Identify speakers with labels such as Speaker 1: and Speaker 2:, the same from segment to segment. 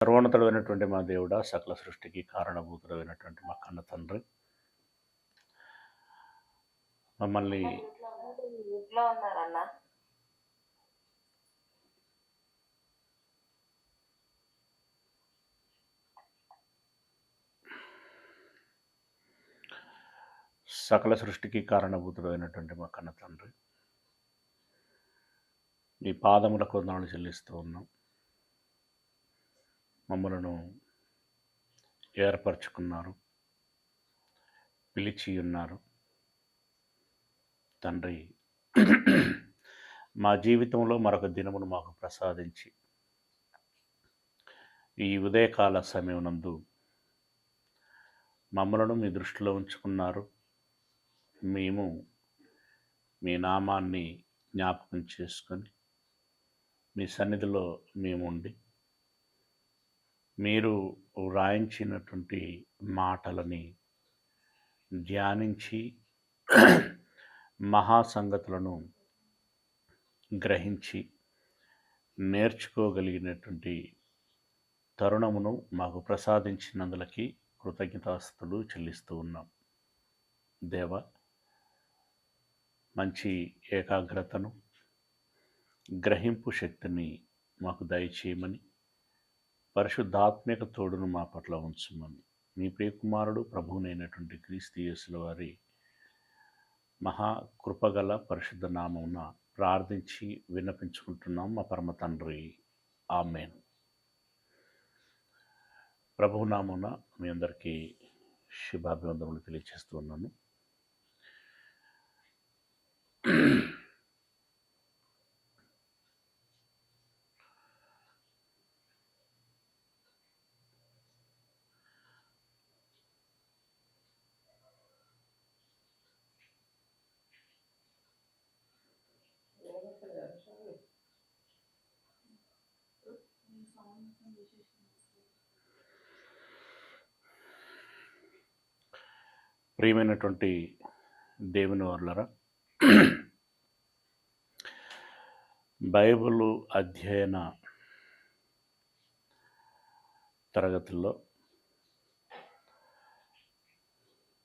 Speaker 1: సర్వోన్నతుడైనటువంటి మా దేవుడా, సకల సృష్టికి కారణభూతుడైనటువంటి మా కన్న తండ్రి, మమ్మల్ని
Speaker 2: ఇంట్లో ఉన్నారన్న.
Speaker 1: సకల సృష్టికి కారణభూతుడైనటువంటి మా కన్న తండ్రి, నీ పాదములకు వందనాలు చెల్లిస్తూ ఉన్నాం. మమ్మలను ఏర్పరచుకున్నారు, పిలిచి ఉన్నారు తండ్రి. మా జీవితంలో మరొక దినమును మాకు ప్రసాదించి ఈ ఉదయకాల సమయం నందు మమ్మలను మీ దృష్టిలో ఉంచుకున్నారు. మేము మీ నామాన్ని జ్ఞాపకం చేసుకొని మీ సన్నిధిలో మేము ఉండి మీరు వ్రాయించినటువంటి మాటలని ధ్యానించి మహాసంగతులను గ్రహించి నేర్చుకోగలిగినటువంటి తరుణమును మాకు ప్రసాదించినందులకి కృతజ్ఞతాస్తులు చెల్లిస్తూ ఉన్నాం. దేవ, మంచి ఏకాగ్రతను, గ్రహింపు శక్తిని మాకు దయచేయమని, పరిశుద్ధాత్మిక తోడును మా పట్ల ఉంచమని మీ ప్రియకుమారుడు ప్రభువునైనటువంటి క్రీస్తు యేసుల వారి మహాకృపగల పరిశుద్ధ నామమున ప్రార్థించి విన్నపించుకుంటున్నాం మా పరమ తండ్రి. ఆమేన్. ప్రభువు నామమున మీ అందరికీ శుభాభివందనలు తెలియజేస్తూ ఉన్నాను. ప్రియమైనటువంటి దేవుని వారలారా, బైబిల్ అధ్యయన తరగతుల్లో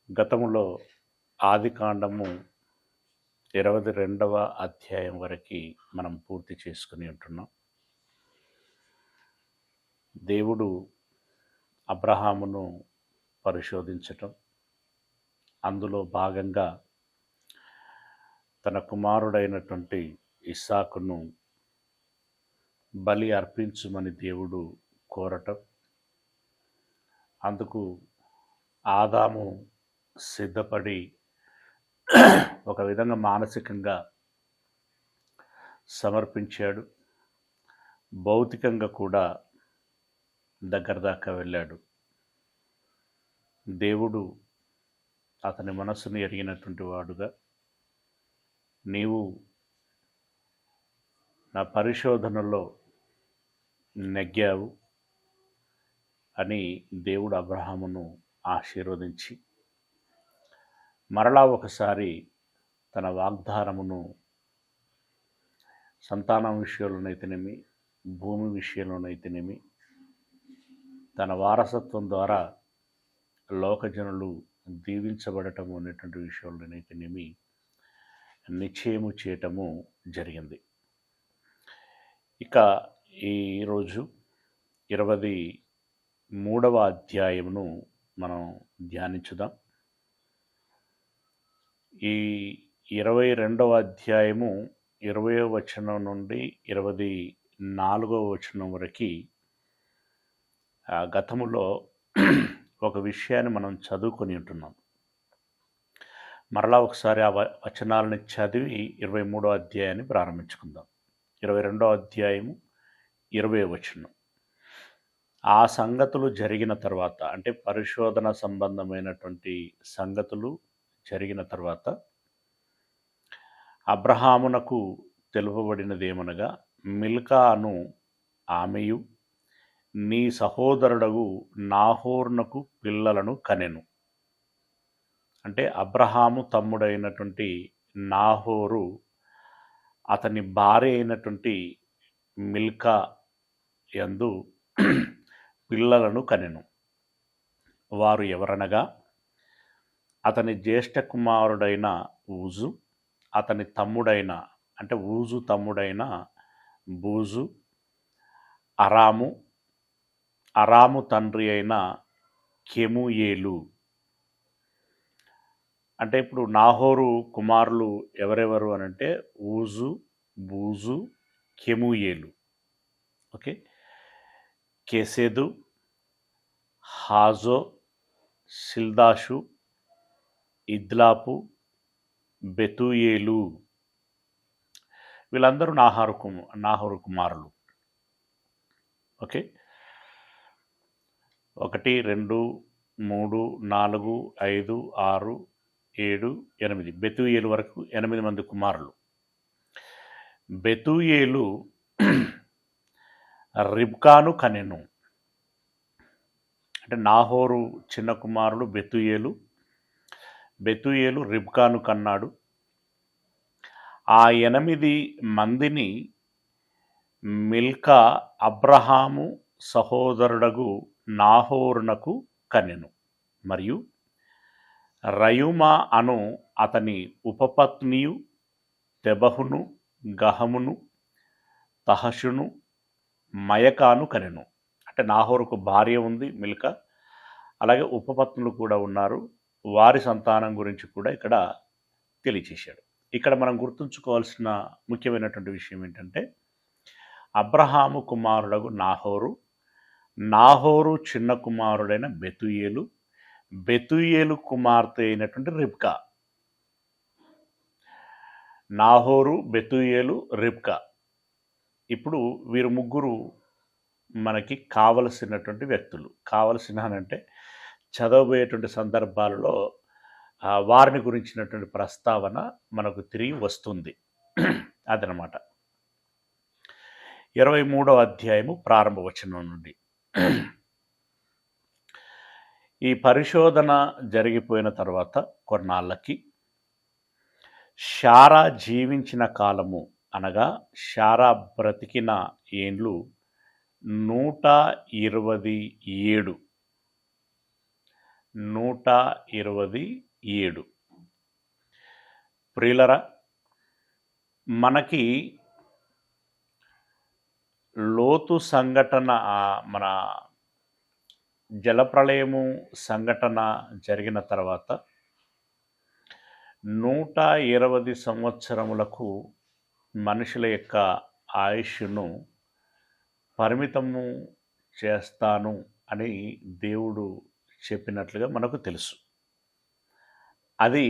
Speaker 1: గతములో ఆదికాండము 22వ అధ్యాయం వరకు మనం పూర్తి చేసుకుని ఉంటున్నాం. దేవుడు అబ్రహామును పరిశోధించటం, అందులో భాగంగా తన కుమారుడైనటువంటి ఇస్సాకును బలి అర్పించుమని దేవుడు కోరటం, అందుకు ఆదాము సిద్ధపడి ఒక విధంగా మానసికంగా సమర్పించాడు, భౌతికంగా కూడా దగ్గర దాకా వెళ్ళాడు. దేవుడు అతని మనస్సును ఎరిగినటువంటి వాడుగా, నీవు నా పరిశోధనలో నెగ్గావు అని దేవుడు అబ్రహామును ఆశీర్వదించి మరలా ఒకసారి తన వాగ్దానమును సంతానం విషయంలోనైతేనేమి, భూమి విషయంలోనైతేనేమి, తన వారసత్వం ద్వారా లోకజనులు దీవించబడటము అనేటువంటి విషయంలోనైతేనేమి నిశ్చయము చేయటము జరిగింది. ఇక ఈరోజు 23వ అధ్యాయమును మనం ధ్యానించుదాం. ఈ 22వ అధ్యాయము 20వ వచనం నుండి 24వ వచనం వరకు గతములో ఒక విషయాన్ని మనం చదువుకొని ఉంటున్నాం. మరలా ఒకసారి ఆ వచనాలను చదివి 23వ అధ్యాయాన్ని ప్రారంభించుకుందాం. 22వ అధ్యాయము 20వ వచనం. ఆ సంగతులు జరిగిన తర్వాత, అంటే పరిశోధన సంబంధమైనటువంటి సంగతులు జరిగిన తర్వాత, అబ్రహామునకు తెలుపబడినదేమనగా, మిల్కాను ఆమెయు నీ సహోదరుడగు నాహోరునకు పిల్లలను కనెను. అంటే అబ్రహాము తమ్ముడైనటువంటి నాహోరు అతని భార్య అయినటువంటి మిల్కా యందు పిల్లలను కనెను. వారు ఎవరనగా అతని జ్యేష్ఠ కుమారుడైన ఊజు, అతని తమ్ముడైన అంటే ఊజు తమ్ముడైన బూజు, అరాము, అరాము తండ్రి అయిన కెమూయేలు. అంటే ఇప్పుడు నాహోరు కుమారులు ఎవరెవరు అనంటే ఊజు, బూజు, కెమూయేలు. ఓకే, కెసెదు, హాజో, సిల్దాషు, ఇద్లాపు, బెతూయేలు. వీళ్ళందరూ నాహోరు కుమారులు. ఓకే, 1, 2, 3, 4, 5, 6, 7, 8 బెతూయేలు వరకు 8 మంది కుమారులు. బెతూయేలు రిబ్కాను కనెను. అంటే నాహోరు చిన్న కుమారుడు బెతూయేలు రిబ్కాను కన్నాడు. ఆ 8 మందిని మిల్కా అబ్రహాము సహోదరుడగు నాహోరునకు కనెను. మరియు రయుమా అను అతని ఉపపత్నియు తెబహును, గహమును, తహషును, మయకాను కనెను. అంటే నాహోరుకు భార్య ఉంది మిల్కా, అలాగే ఉపపత్నులు కూడా ఉన్నారు. వారి సంతానం గురించి కూడా ఇక్కడ తెలియచేశాడు. ఇక్కడ మనం గుర్తుంచుకోవాల్సిన ముఖ్యమైనటువంటి విషయం ఏంటంటే అబ్రహాము కుమారుడగు నాహోరు చిన్న కుమారుడైన బెతూయేలు కుమార్తె అయినటువంటి రిబ్కా. నాహోరు, బెతూయేలు, రిబ్కా. ఇప్పుడు వీరు ముగ్గురు మనకి కావలసినటువంటి వ్యక్తులు. అంటే చదవబోయేటువంటి సందర్భాలలో వారిని గురించినటువంటి ప్రస్తావన మనకు తిరిగి వస్తుంది. అదనమాట 23వ అధ్యాయము ప్రారంభ వచనం నుండి. ఈ పరిశోధన జరిగిపోయిన తర్వాత కొన్నాళ్ళకి శారా జీవించిన కాలము అనగా శారా బ్రతికిన ఏండ్లు 127. 127. ప్రియులరా, మనకి లోతు సంఘటన, మన జలప్రళయము సంఘటన జరిగిన తర్వాత 120 సంవత్సరములకు మనుషుల యొక్క ఆయుష్ను పరిమితము చేస్తాను అని దేవుడు చెప్పినట్లుగా మనకు తెలుసు. అది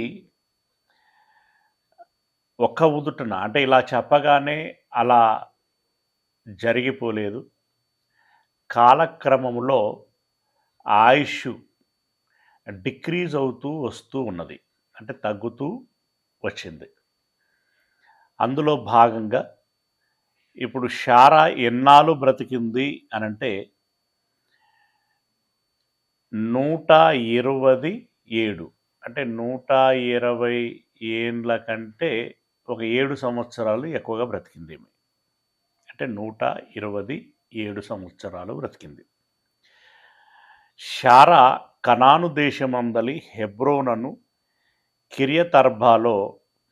Speaker 1: ఒక్క ఉదుటన అంటే ఇలా చెప్పగానే అలా జరిగిపోలేదు. కాలక్రమంలో ఆయుష్ డిక్రీజ్ అవుతూ వస్తూ ఉన్నది, అంటే తగ్గుతూ వచ్చింది. అందులో భాగంగా ఇప్పుడు శారా ఎన్నాళ్ళు బ్రతికింది అనంటే 127. అంటే 120 ఏండ్ల కంటే ఒక 7 సంవత్సరాలు ఎక్కువగా బ్రతికింది. అంటే 127 సంవత్సరాలు బ్రతికింది. శారా కనాను దేశమందలి హెబ్రోనను కిరియతర్బాలో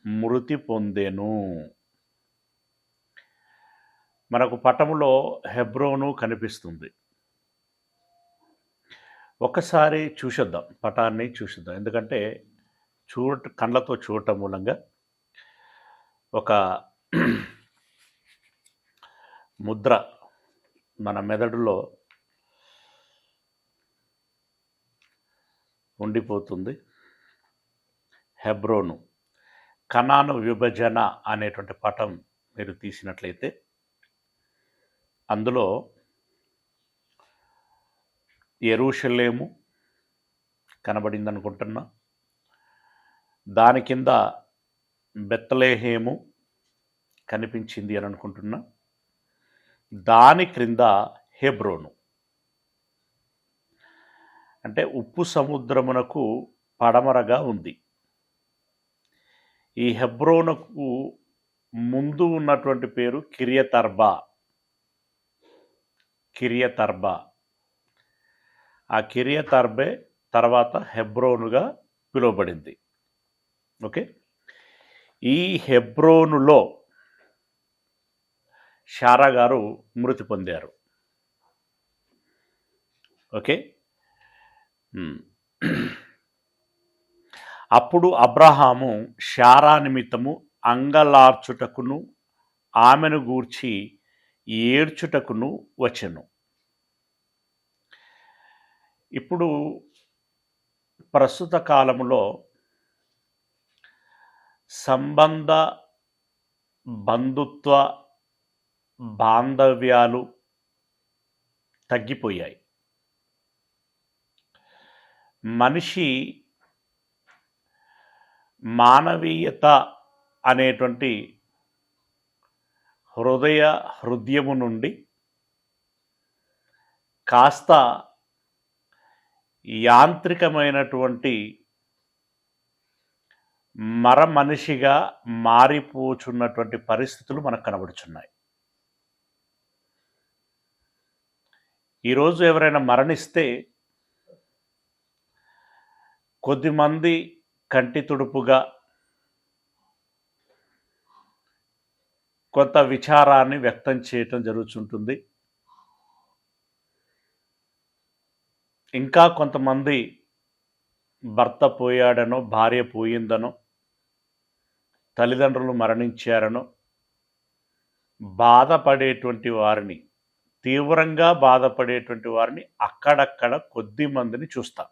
Speaker 1: మృతి పొందెను. మనకు పటములో హెబ్రోను కనిపిస్తుంది. ఒకసారి చూసేద్దాం, పటాన్ని చూసేద్దాం. ఎందుకంటే కళ్ళతో చూడటం మూలంగా ఒక ముద్ర మన మెదడులో ఉండిపోతుంది. హెబ్రోను కనాను విభజన అనేటువంటి పటం మీరు తీసినట్లయితే అందులో యెరూషలేము కనబడింది అనుకుంటున్నా. దాని కింద బెత్లెహేము కనిపించింది అని అనుకుంటున్నా. దాని క్రింద హెబ్రోను, అంటే ఉప్పు సముద్రమునకు పడమరగా ఉంది. ఈ హెబ్రోనుకు ముందు ఉన్నటువంటి పేరు కిరియతర్బా. ఆ కిరియత్ అర్బే తర్వాత హెబ్రోనుగా పిలువబడింది. ఓకే, ఈ హెబ్రోనులో షారా గారు మృతి పొందారు. ఓకే, అప్పుడు అబ్రహాము షారా నిమిత్తము అంగలార్చుటకును ఆమెను గూర్చి ఏడ్చుటకును వచ్చెను. ఇప్పుడు ప్రస్తుత కాలములో సంబంధ బంధుత్వ బాంధవ్యాలు తగ్గిపోయాయి. మనిషి మానవీయత అనేటువంటి హృదయము నుండి కాస్త యాంత్రికమైనటువంటి మనిషిగా మారిపోచున్నటువంటి పరిస్థితులు మనకు కనబడుచున్నాయి. ఈరోజు ఎవరైనా మరణిస్తే కొద్దిమంది కంటి తుడుపుగా కొంత విచారాన్ని వ్యక్తం చేయటం జరుగుతుంటుంది. ఇంకా కొంతమంది భర్త పోయాడనో, భార్య పోయిందనో, తల్లిదండ్రులు మరణించారనో బాధపడేటువంటి వారిని, తీవ్రంగా బాధపడేటువంటి వారిని అక్కడక్కడ కొద్ది మందిని చూస్తాం.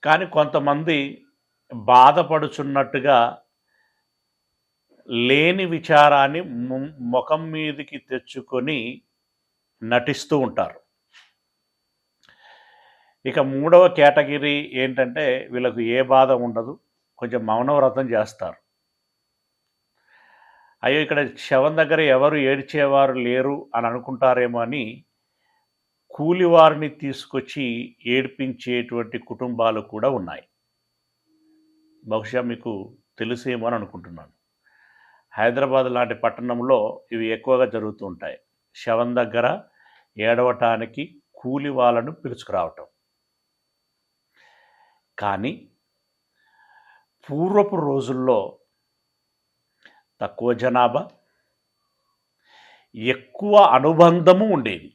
Speaker 1: కానీ కొంతమంది బాధపడుచున్నట్టుగా లేని విచారాన్ని ముఖం మీదకి తెచ్చుకొని నటిస్తూ ఉంటారు. ఇక మూడవ కేటగిరీ ఏంటంటే వీళ్ళకు ఏ బాధ ఉండదు, కొంచెం మౌనవ్రతం చేస్తారు. అయ్యో ఇక్కడ శవం దగ్గర ఎవరు ఏడ్చేవారు లేరు అని అనుకుంటారేమో అని కూలివారిని తీసుకొచ్చి ఏడ్పించేటువంటి కుటుంబాలు కూడా ఉన్నాయి. బహుశా మీకు తెలిసేమో అని అనుకుంటున్నాను. హైదరాబాద్ లాంటి పట్టణంలో ఇవి ఎక్కువగా జరుగుతూ ఉంటాయి. శవం దగ్గర ఏడవటానికి కూలి వాళ్ళను పిలుచుకురావటం. కానీ పూర్వపు రోజుల్లో తక్కువ జనాభా, ఎక్కువ అనుబంధము ఉండేది.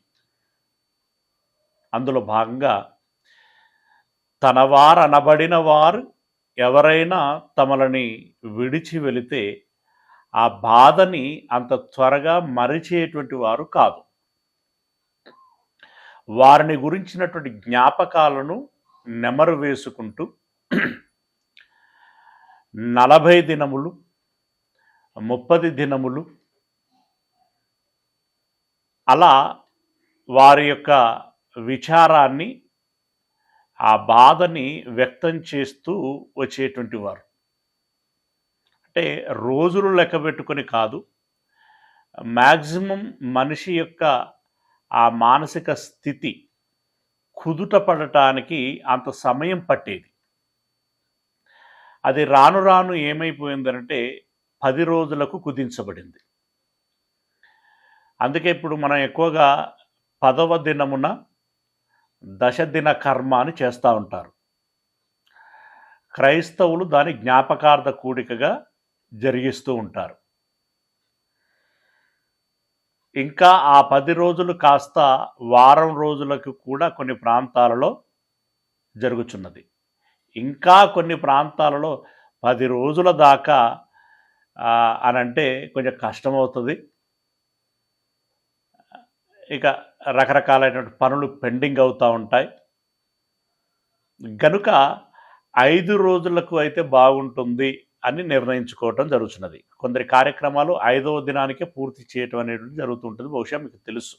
Speaker 1: అందులో భాగంగా తనవారు అనబడిన వారు ఎవరైనా తమలని విడిచి వెళితే ఆ బాధని అంత త్వరగా మరిచేటువంటి వారు కాదు. వారిని గురించినటువంటి జ్ఞాపకాలను నెమరు వేసుకుంటూ 40 దినములు 30 దినములు అలా వారి యొక్క విచారాన్ని, ఆ బాధని వ్యక్తం చేస్తూ వచ్చేటువంటి వారు. అంటే రోజులు లెక్క పెట్టుకొని కాదు, మ్యాక్సిమం మనిషి యొక్క ఆ మానసిక స్థితి కుదుట పడటానికి అంత సమయం పట్టేది. అది రాను రాను ఏమైపోయిందంటే 10 రోజులకు కుదించబడింది. అందుకే ఇప్పుడు మనం ఎక్కువగా 10వ దినమున దశదిన కర్మ అని చేస్తూ ఉంటారు. క్రైస్తవులు దాని జ్ఞాపకార్థ కూడికగా జరిగిస్తూ ఉంటారు. ఇంకా ఆ 10 రోజులు కాస్త వారం రోజులకు కూడా కొన్ని ప్రాంతాలలో జరుగుతున్నది. ఇంకా కొన్ని ప్రాంతాలలో 10 రోజుల దాకా అనంటే కొంచెం కష్టమవుతుంది. ఇక రకరకాలైనటువంటి పనులు పెండింగ్ అవుతూ ఉంటాయి. కనుక 5 రోజులకు అయితే బాగుంటుంది అని నిర్ణయించుకోవటం జరుగుతున్నది. కొందరి కార్యక్రమాలు 5వ దినానికే పూర్తి చేయటం అనేటువంటి జరుగుతుంటుంది. బహుశా మీకు తెలుసు.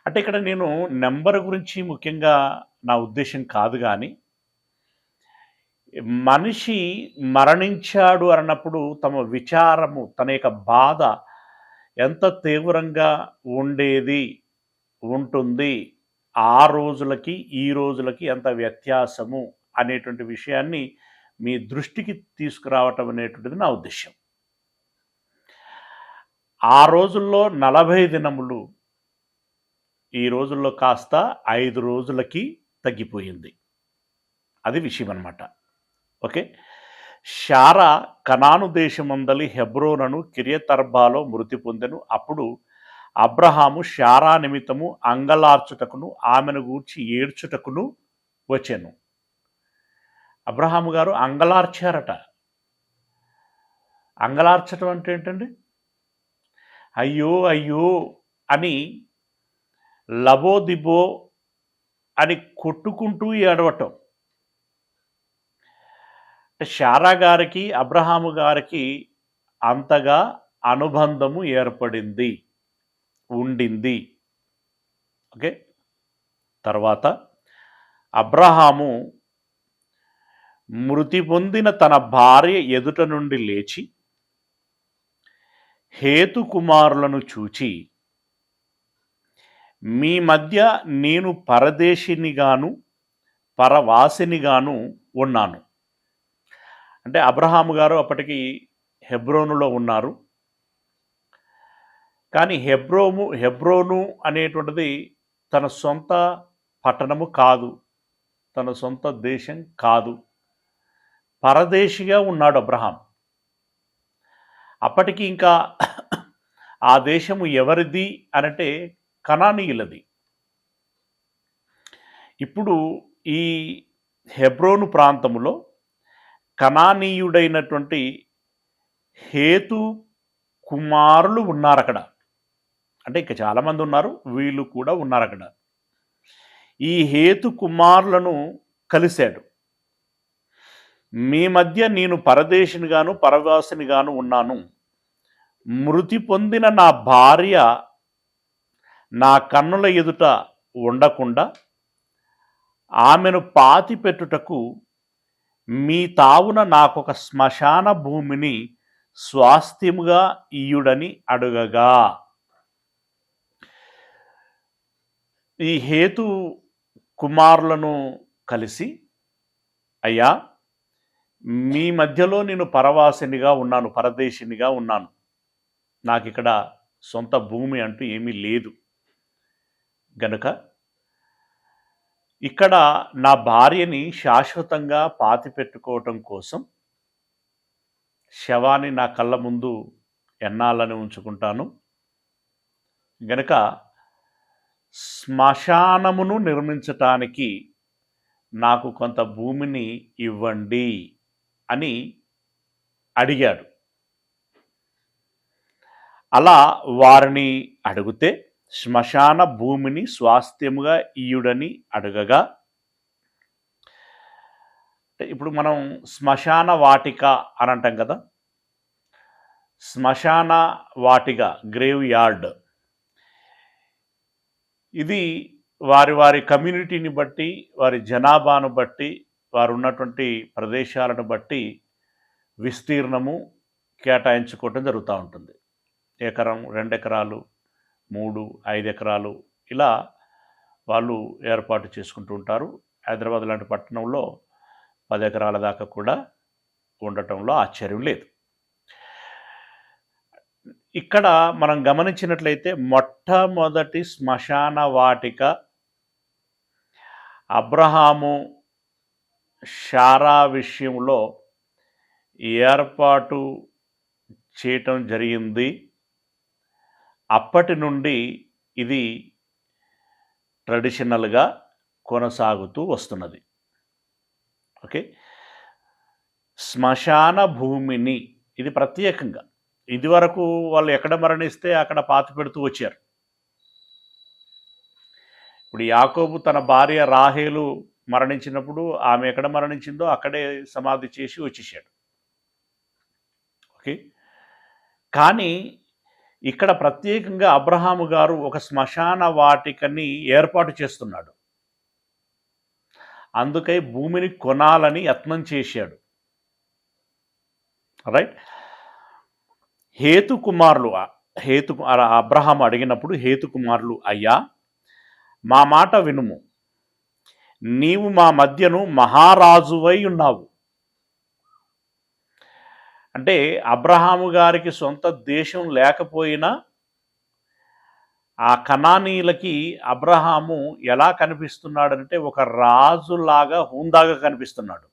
Speaker 1: అంటే ఇక్కడ నేను నెంబర్ గురించి ముఖ్యంగా నా ఉద్దేశం కాదు, కానీ మనిషి మరణించాడు అన్నప్పుడు తమ విచారము, తన యొక్క బాధ ఎంత తీవ్రంగా ఉంటుంది, ఆ రోజులకి ఈ రోజులకి ఎంత వ్యత్యాసము అనేటువంటి విషయాన్ని మీ దృష్టికి తీసుకురావటం అనేటువంటిది నా ఉద్దేశం. ఆ రోజుల్లో 40 దినములు ఈ రోజుల్లో కాస్త 5 రోజులకి తగ్గిపోయింది. అది విషయం అన్నమాట. ఓకే. శారా కనాను దేశమందలి హెబ్రోనను కిరియతర్బాలో మృతి పొందెను. అప్పుడు అబ్రహాము శారా నిమిత్తము అంగలార్చుటకును ఆమెను గూర్చి ఏడ్చుటకును వచ్చెను. అబ్రహాము గారు అంగలార్చారట. అంగలార్చటం అంటే ఏంటండి? అయ్యో అయ్యో అని లబోదిబో అని కొట్టుకుంటూ ఏడవటం. శారా గారికి అబ్రహాము గారికి అంతగా అనుబంధము ఏర్పడింది, ఉండింది. ఓకే. తర్వాత అబ్రహాము మృతి పొందిన తన భార్య ఎదుట నుండి లేచి హేతు కుమారులను చూచి, మీ మధ్య నేను పరదేశినిగాను పరవాసినిగాను ఉన్నాను. అంటే అబ్రహాము గారు అప్పటికి హెబ్రోనులో ఉన్నారు. కానీ హెబ్రోను అనేటువంటిది తన సొంత పట్టణము కాదు, తన సొంత దేశం కాదు. పరదేశిగా ఉన్నాడు అబ్రహాం. అప్పటికి ఇంకా ఆ దేశము ఎవరిది అనంటే కనానీయులది. ఇప్పుడు ఈ హెబ్రోను ప్రాంతములో కనానీయుడైనటువంటి హేతు కుమారులు ఉన్నారు అక్కడ. అంటే ఇంకా చాలామంది ఉన్నారు, వీళ్ళు కూడా ఉన్నారు అక్కడ. ఈ హేతు కుమారులను కలిశాడు. మీ మధ్య నేను పరదేశినిగాను పరవాసినిగాను ఉన్నాను. మృతి పొందిన నా భార్య నా కన్నుల ఎదుట ఉండకుండా ఆమెను పాతి పెట్టుటకు మీ తావున నాకొక శ్మశాన భూమిని స్వాస్థ్యముగా ఇయ్యుడని అడుగగా, ఈ హేతు కుమారులను కలిసి, అయ్యా మీ మధ్యలో నేను పరవాసినిగా ఉన్నాను, పరదేశినిగా ఉన్నాను, నాకు ఇక్కడ సొంత భూమి అంటూ ఏమీ లేదు గనుక ఇక్కడ నా భార్యని శాశ్వతంగా పాతి పెట్టుకోవటం కోసం శవాన్ని నా కళ్ళ ముందు ఎన్నాళ్ళని ఉంచుకుంటాను గనుక శ్మశానమును నిర్మించటానికి నాకు కొంత భూమిని ఇవ్వండి అని అడిగాడు. అలా వారిని అడిగితే శ్మశాన భూమిని స్వాస్థ్యముగా ఇయ్యుడని అడగగా, ఇప్పుడు మనం శ్మశాన వాటిక అని అంటాం కదా, శ్మశాన వాటిక, గ్రేవ్ యార్డ్, ఇది వారి వారి కమ్యూనిటీని బట్టి, వారి జనాభాను బట్టి, వారు ఉన్నటువంటి ప్రదేశాలను బట్టి విస్తీర్ణము కేటాయించుకోవటం జరుగుతూ ఉంటుంది. ఎకరం, 2 ఎకరాలు, 3, 5 ఎకరాలు ఇలా వాళ్ళు ఏర్పాటు చేసుకుంటూ ఉంటారు. హైదరాబాద్ లాంటి పట్టణంలో 10 ఎకరాల దాకా కూడా ఉండటంలో ఆశ్చర్యం లేదు. ఇక్కడ మనం గమనించినట్లయితే మొట్టమొదటి శ్మశాన వాటిక అబ్రహాము శారా విషయంలో ఏర్పాటు చేయటం జరిగింది. అప్పటి నుండి ఇది ట్రెడిషనల్గా కొనసాగుతూ వస్తున్నది. ఓకే. శ్మశాన భూమిని ఇది ప్రత్యేకంగా, ఇదివరకు వాళ్ళు ఎక్కడ మరణిస్తే అక్కడ పాతి పెడుతూ వచ్చారు. ఇప్పుడు యాకోబు తన భార్య రాహేలు మరణించినప్పుడు ఆమె ఎక్కడ మరణించిందో అక్కడే సమాధి చేసి వచ్చేసాడు. ఓకే. కానీ ఇక్కడ ప్రత్యేకంగా అబ్రహాము గారు ఒక శ్మశాన వాటికని ఏర్పాటు చేస్తున్నాడు. అందుకై భూమిని కొనాలని యత్నం చేశాడు. రైట్. హేతు కుమారులు అబ్రహాము అడిగినప్పుడు హేతు కుమారులు, అయ్యా మా మాట వినుము, నీవు మా మధ్యను మహారాజువై ఉన్నావు. అంటే అబ్రహాము గారికి సొంత దేశం లేకపోయినా ఆ కనానీయులకి అబ్రహాము ఎలా కనిపిస్తున్నాడంటే ఒక రాజులాగా హుందాగా కనిపిస్తున్నాడు.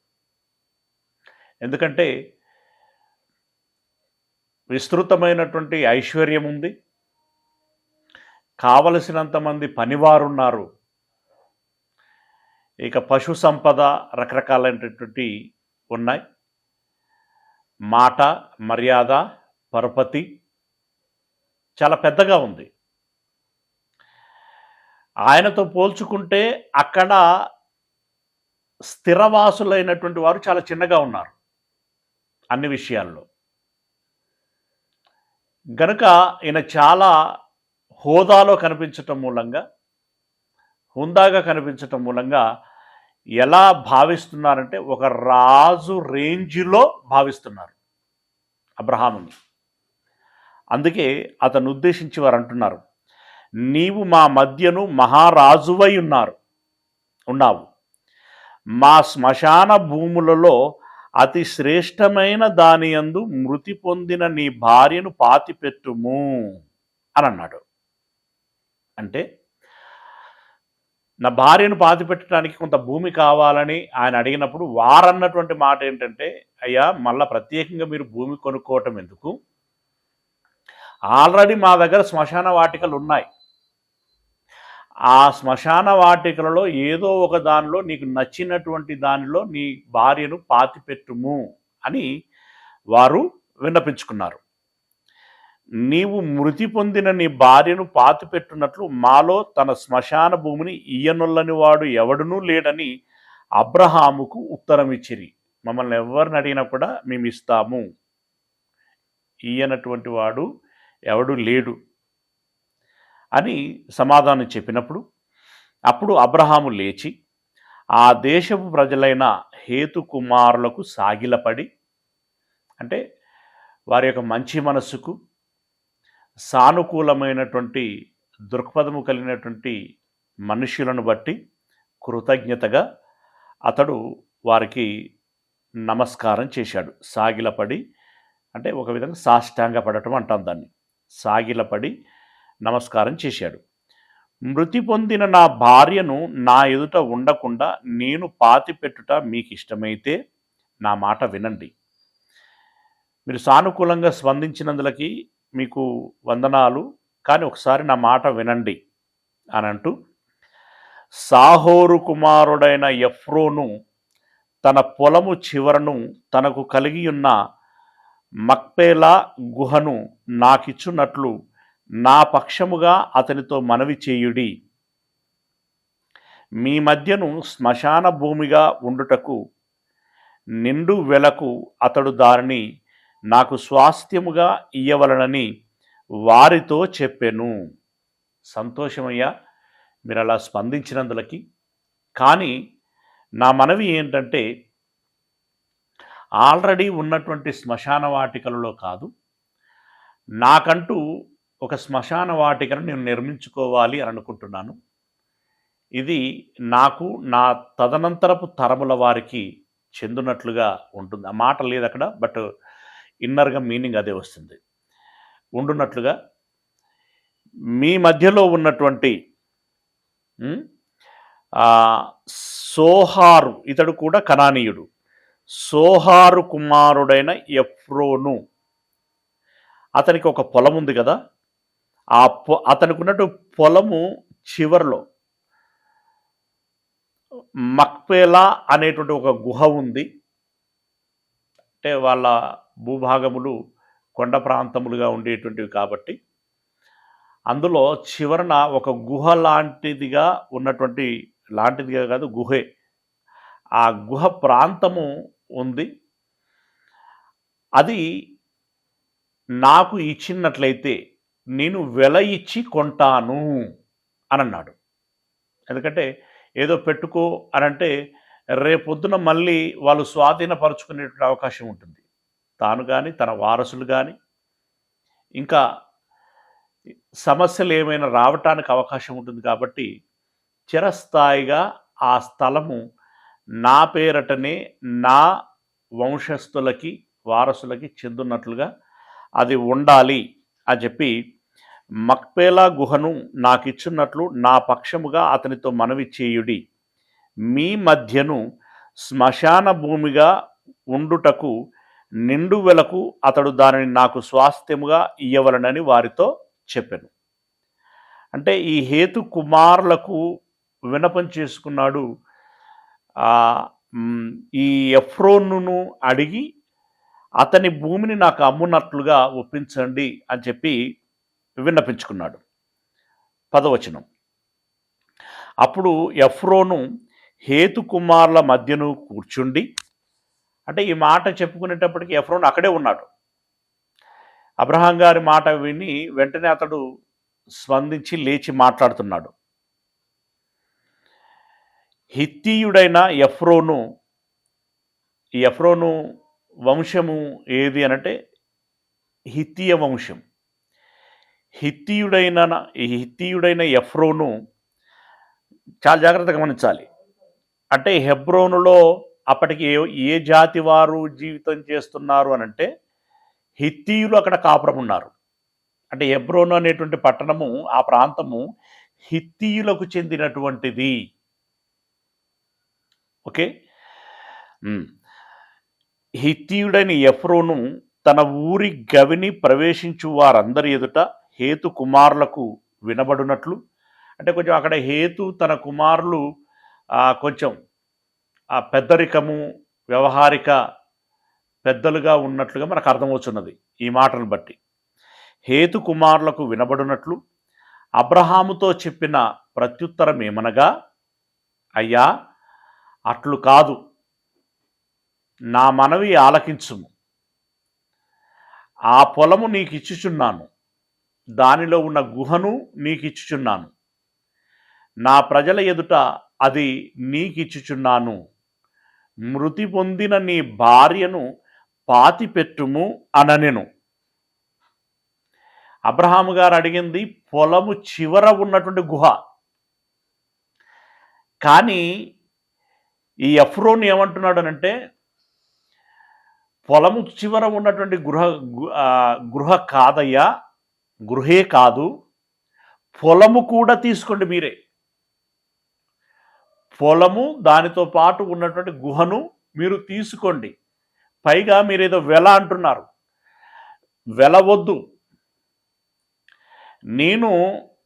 Speaker 1: ఎందుకంటే విస్తృతమైనటువంటి ఐశ్వర్యం ఉంది, కావలసినంత మంది పనివారున్నారు, ఇక పశు సంపద రకరకాలైనటువంటి ఉన్నాయి, మాట మర్యాద పరపతి చాలా పెద్దగా ఉంది. ఆయనతో పోల్చుకుంటే అక్కడ స్థిరవాసులైనటువంటి వారు చాలా చిన్నగా ఉన్నారు అన్ని విషయాల్లో. గనుక ఈయన చాలా హోదాలో కనిపించటం మూలంగా, హుందాగా కనిపించటం మూలంగా ఎలా భావిస్తున్నారంటే ఒక రాజు రేంజ్లో భావిస్తున్నారు అబ్రహాముని. అందుకే అతను ఉద్దేశించి వారు అంటున్నారు, నీవు మా మధ్యను మహారాజువై ఉన్నావు, మా శ్మశాన భూములలో అతి శ్రేష్టమైన దాని యందు మృతి పొందిన నీ భార్యను పాతిపెట్టుము అని అన్నాడు. అంటే నా భార్యను పాతిపెట్టడానికి కొంత భూమి కావాలని ఆయన అడిగినప్పుడు వారన్నటువంటి మాట ఏంటంటే, అయ్యా మళ్ళా ప్రత్యేకంగా మీరు భూమి కొనుక్కోవటం ఎందుకు, ఆల్రెడీ మా దగ్గర శ్మశాన వాటికలు ఉన్నాయి, ఆ శ్మశాన వాటికలలో ఏదో ఒక దానిలో నీకు నచ్చినటువంటి దానిలో నీ భార్యను పాతిపెట్టుము అని వారు విన్నపించుకున్నారు. నీవు మృతి పొందిన నీ భార్యను పాతిపెట్టున్నట్లు మాలో తన శ్మశాన భూమిని ఇయ్యనొల్లని వాడు ఎవడునూ లేడని అబ్రహాముకు ఉత్తరం ఇచ్చిరి. మమ్మల్ని ఎవరిని అడిగినా కూడా మేము ఇస్తాము, ఇయ్యనటువంటి వాడు ఎవడు లేడు అని సమాధానం చెప్పినప్పుడు, అప్పుడు అబ్రహాము లేచి ఆ దేశపు ప్రజలైన హేతు కుమారులకు సాగిలపడి, అంటే వారి యొక్క మంచి మనస్సుకు సానుకూలమైనటువంటి దృక్పథము కలిగినటువంటి మనుష్యులను బట్టి కృతజ్ఞతగా అతడు వారికి నమస్కారం చేశాడు. సాగిలపడి అంటే ఒక విధంగా సాష్టాంగపడటం అంటాం దాన్ని. సాగిలపడి నమస్కారం చేశాడు. మృతి పొందిన నా భార్యను నా ఎదుట ఉండకుండా నేను పాతిపెట్టుట మీకు ఇష్టమైతే నా మాట వినండి. మీరు సానుకూలంగా స్పందించినందులకి మీకు వందనాలు, కానీ ఒకసారి నా మాట వినండి అని అంటూ, సాహోరు కుమారుడైన ఎఫ్రోను తన పొలము చివరను తనకు కలిగి ఉన్న మక్పేలా గుహను నాకిచ్చున్నట్లు నా పక్షముగా అతనితో మనవి చేయుడి. మీ మధ్యను శ్మశాన భూమిగా ఉండుటకు నిండు వెలకు అతడు దానిని నాకు స్వాస్థ్యముగా ఇయ్యవలనని వారితో చెప్పెను. సంతోషమయ్యా మీరు అలా స్పందించినందులకి. కానీ నా మనవి ఏంటంటే, ఆల్రెడీ ఉన్నటువంటి శ్మశాన వాటికలలో కాదు, నాకంటూ ఒక శ్మశాన వాటికను నేను నిర్మించుకోవాలి అని అనుకుంటున్నాను. ఇది నాకు నా తదనంతరపు తరముల వారికి చెందునట్లుగా ఉంటుంది. ఆ మాట లేదు అక్కడ, బట్ ఇన్నర్గా మీనింగ్ అదే వస్తుంది. ఉండున్నట్లుగా మీ మధ్యలో ఉన్నటువంటి సోహారు, ఇతడు కూడా కనానీయుడు, సోహారు కుమారుడైన ఎఫ్రోను, అతనికి ఒక పొలం ఉంది కదా, అతనికి ఉన్నట్టు పొలము చివరిలో మక్పేలా అనేటువంటి ఒక గుహ ఉంది. అంటే వాళ్ళ భూభాగములు కొండ ప్రాంతములుగా ఉండేటువంటివి కాబట్టి అందులో చివరన ఒక గుహ లాంటిదిగా ఉన్నటువంటి, లాంటిదిగా కాదు గుహే, ఆ గుహ ప్రాంతము ఉంది. అది నాకు ఇచ్చినట్లయితే నేను వెల ఇచ్చి కొంటాను అని అన్నాడు. ఎందుకంటే ఏదో పెట్టుకో అని అంటే రేపొద్దున మళ్ళీ వాళ్ళు స్వాధీనపరుచుకునేటువంటి అవకాశం ఉంటుంది. తాను కానీ తన వారసులు కానీ ఇంకా సమస్యలు ఏమైనా రావటానికి అవకాశం ఉంటుంది. కాబట్టి చిరస్థాయిగా ఆ స్థలము నా పేరటనే నా వంశస్థులకి వారసులకి చెందున్నట్లుగా అది ఉండాలి అని చెప్పి మక్పేలా గుహను నాకిచ్చున్నట్లు నా పక్షముగా అతనితో మనవి చేయుడి. మీ మధ్యను శ్మశాన భూమిగా ఉండుటకు నిండు వెలకు అతడు దానిని నాకు స్వాస్థ్యముగా ఇయ్యవలనని వారితో చెప్పెను. అంటే ఈ హేతు కుమారులకు విన్నపం చేసుకున్నాడు. ఈ ఎఫ్రోనును అడిగి అతని భూమిని నాకు అమ్మునట్లుగా ఒప్పించండి అని చెప్పి విన్నపించుకున్నాడు. 10వ వచనం. అప్పుడు ఎఫ్రోను హేతు కుమారుల మధ్యను కూర్చుండి, అంటే ఈ మాట చెప్పుకునేటప్పటికి ఎఫ్రోను అక్కడే ఉన్నాడు. అబ్రహాం గారి మాట విని వెంటనే అతడు స్పందించి లేచి మాట్లాడుతున్నాడు. హిత్తీయుడైన ఎఫ్రోను, ఈ ఎఫ్రోను వంశము ఏది అనంటే హిత్తీయ వంశం. హిత్తీయుడైన ఎఫ్రోను చాలా జాగ్రత్తగా గమనించాలి. అంటే హెబ్రోనులో అప్పటికి ఏ జాతి వారు జీవితం చేస్తున్నారు అనంటే హిత్తీయులు అక్కడ కాపురం ఉన్నారు. అంటే హెబ్రోను అనేటువంటి పట్టణము, ఆ ప్రాంతము హిత్తీయులకు చెందినటువంటిది. ఓకే. హిత్తీయుడైన ఎఫ్రోను తన ఊరి గవిని ప్రవేశించు వారందరి ఎదుట హేతు కుమారులకు వినబడినట్లు, అంటే కొంచెం అక్కడ హేతు తన కుమారులు కొంచెం పెద్దరికము, వ్యవహారిక పెద్దలుగా ఉన్నట్లుగా మనకు అర్థమవుతున్నది ఈ మాటను బట్టి. హేతు కుమారులకు వినబడినట్లు అబ్రహాముతో చెప్పిన ప్రత్యుత్తరం ఏమనగా, అయ్యా అట్లు కాదు, నా మనవి ఆలకించుము. ఆ పొలము నీకు ఇచ్చుచున్నాను, దానిలో ఉన్న గుహను నీకు ఇచ్చుచున్నాను, నా ప్రజల ఎదుట అది నీకిచ్చుచున్నాను. మృతి పొందిన నీ భార్యను పాతిపెట్టుము అననెను. అబ్రహాము గారు అడిగింది పొలము చివర ఉన్నటువంటి గుహ. కానీ ఈ ఎఫ్రోన్ ఏమంటున్నాడు అనంటే, పొలము చివర ఉన్నటువంటి గృహ కాదయ్యా, గృహే కాదు, పొలము కూడా తీసుకోండి మీరే. పొలము దానితో పాటు ఉన్నటువంటి గుహను మీరు తీసుకోండి. పైగా మీరేదో వెల అంటున్నారు. వెలవద్దు, నేను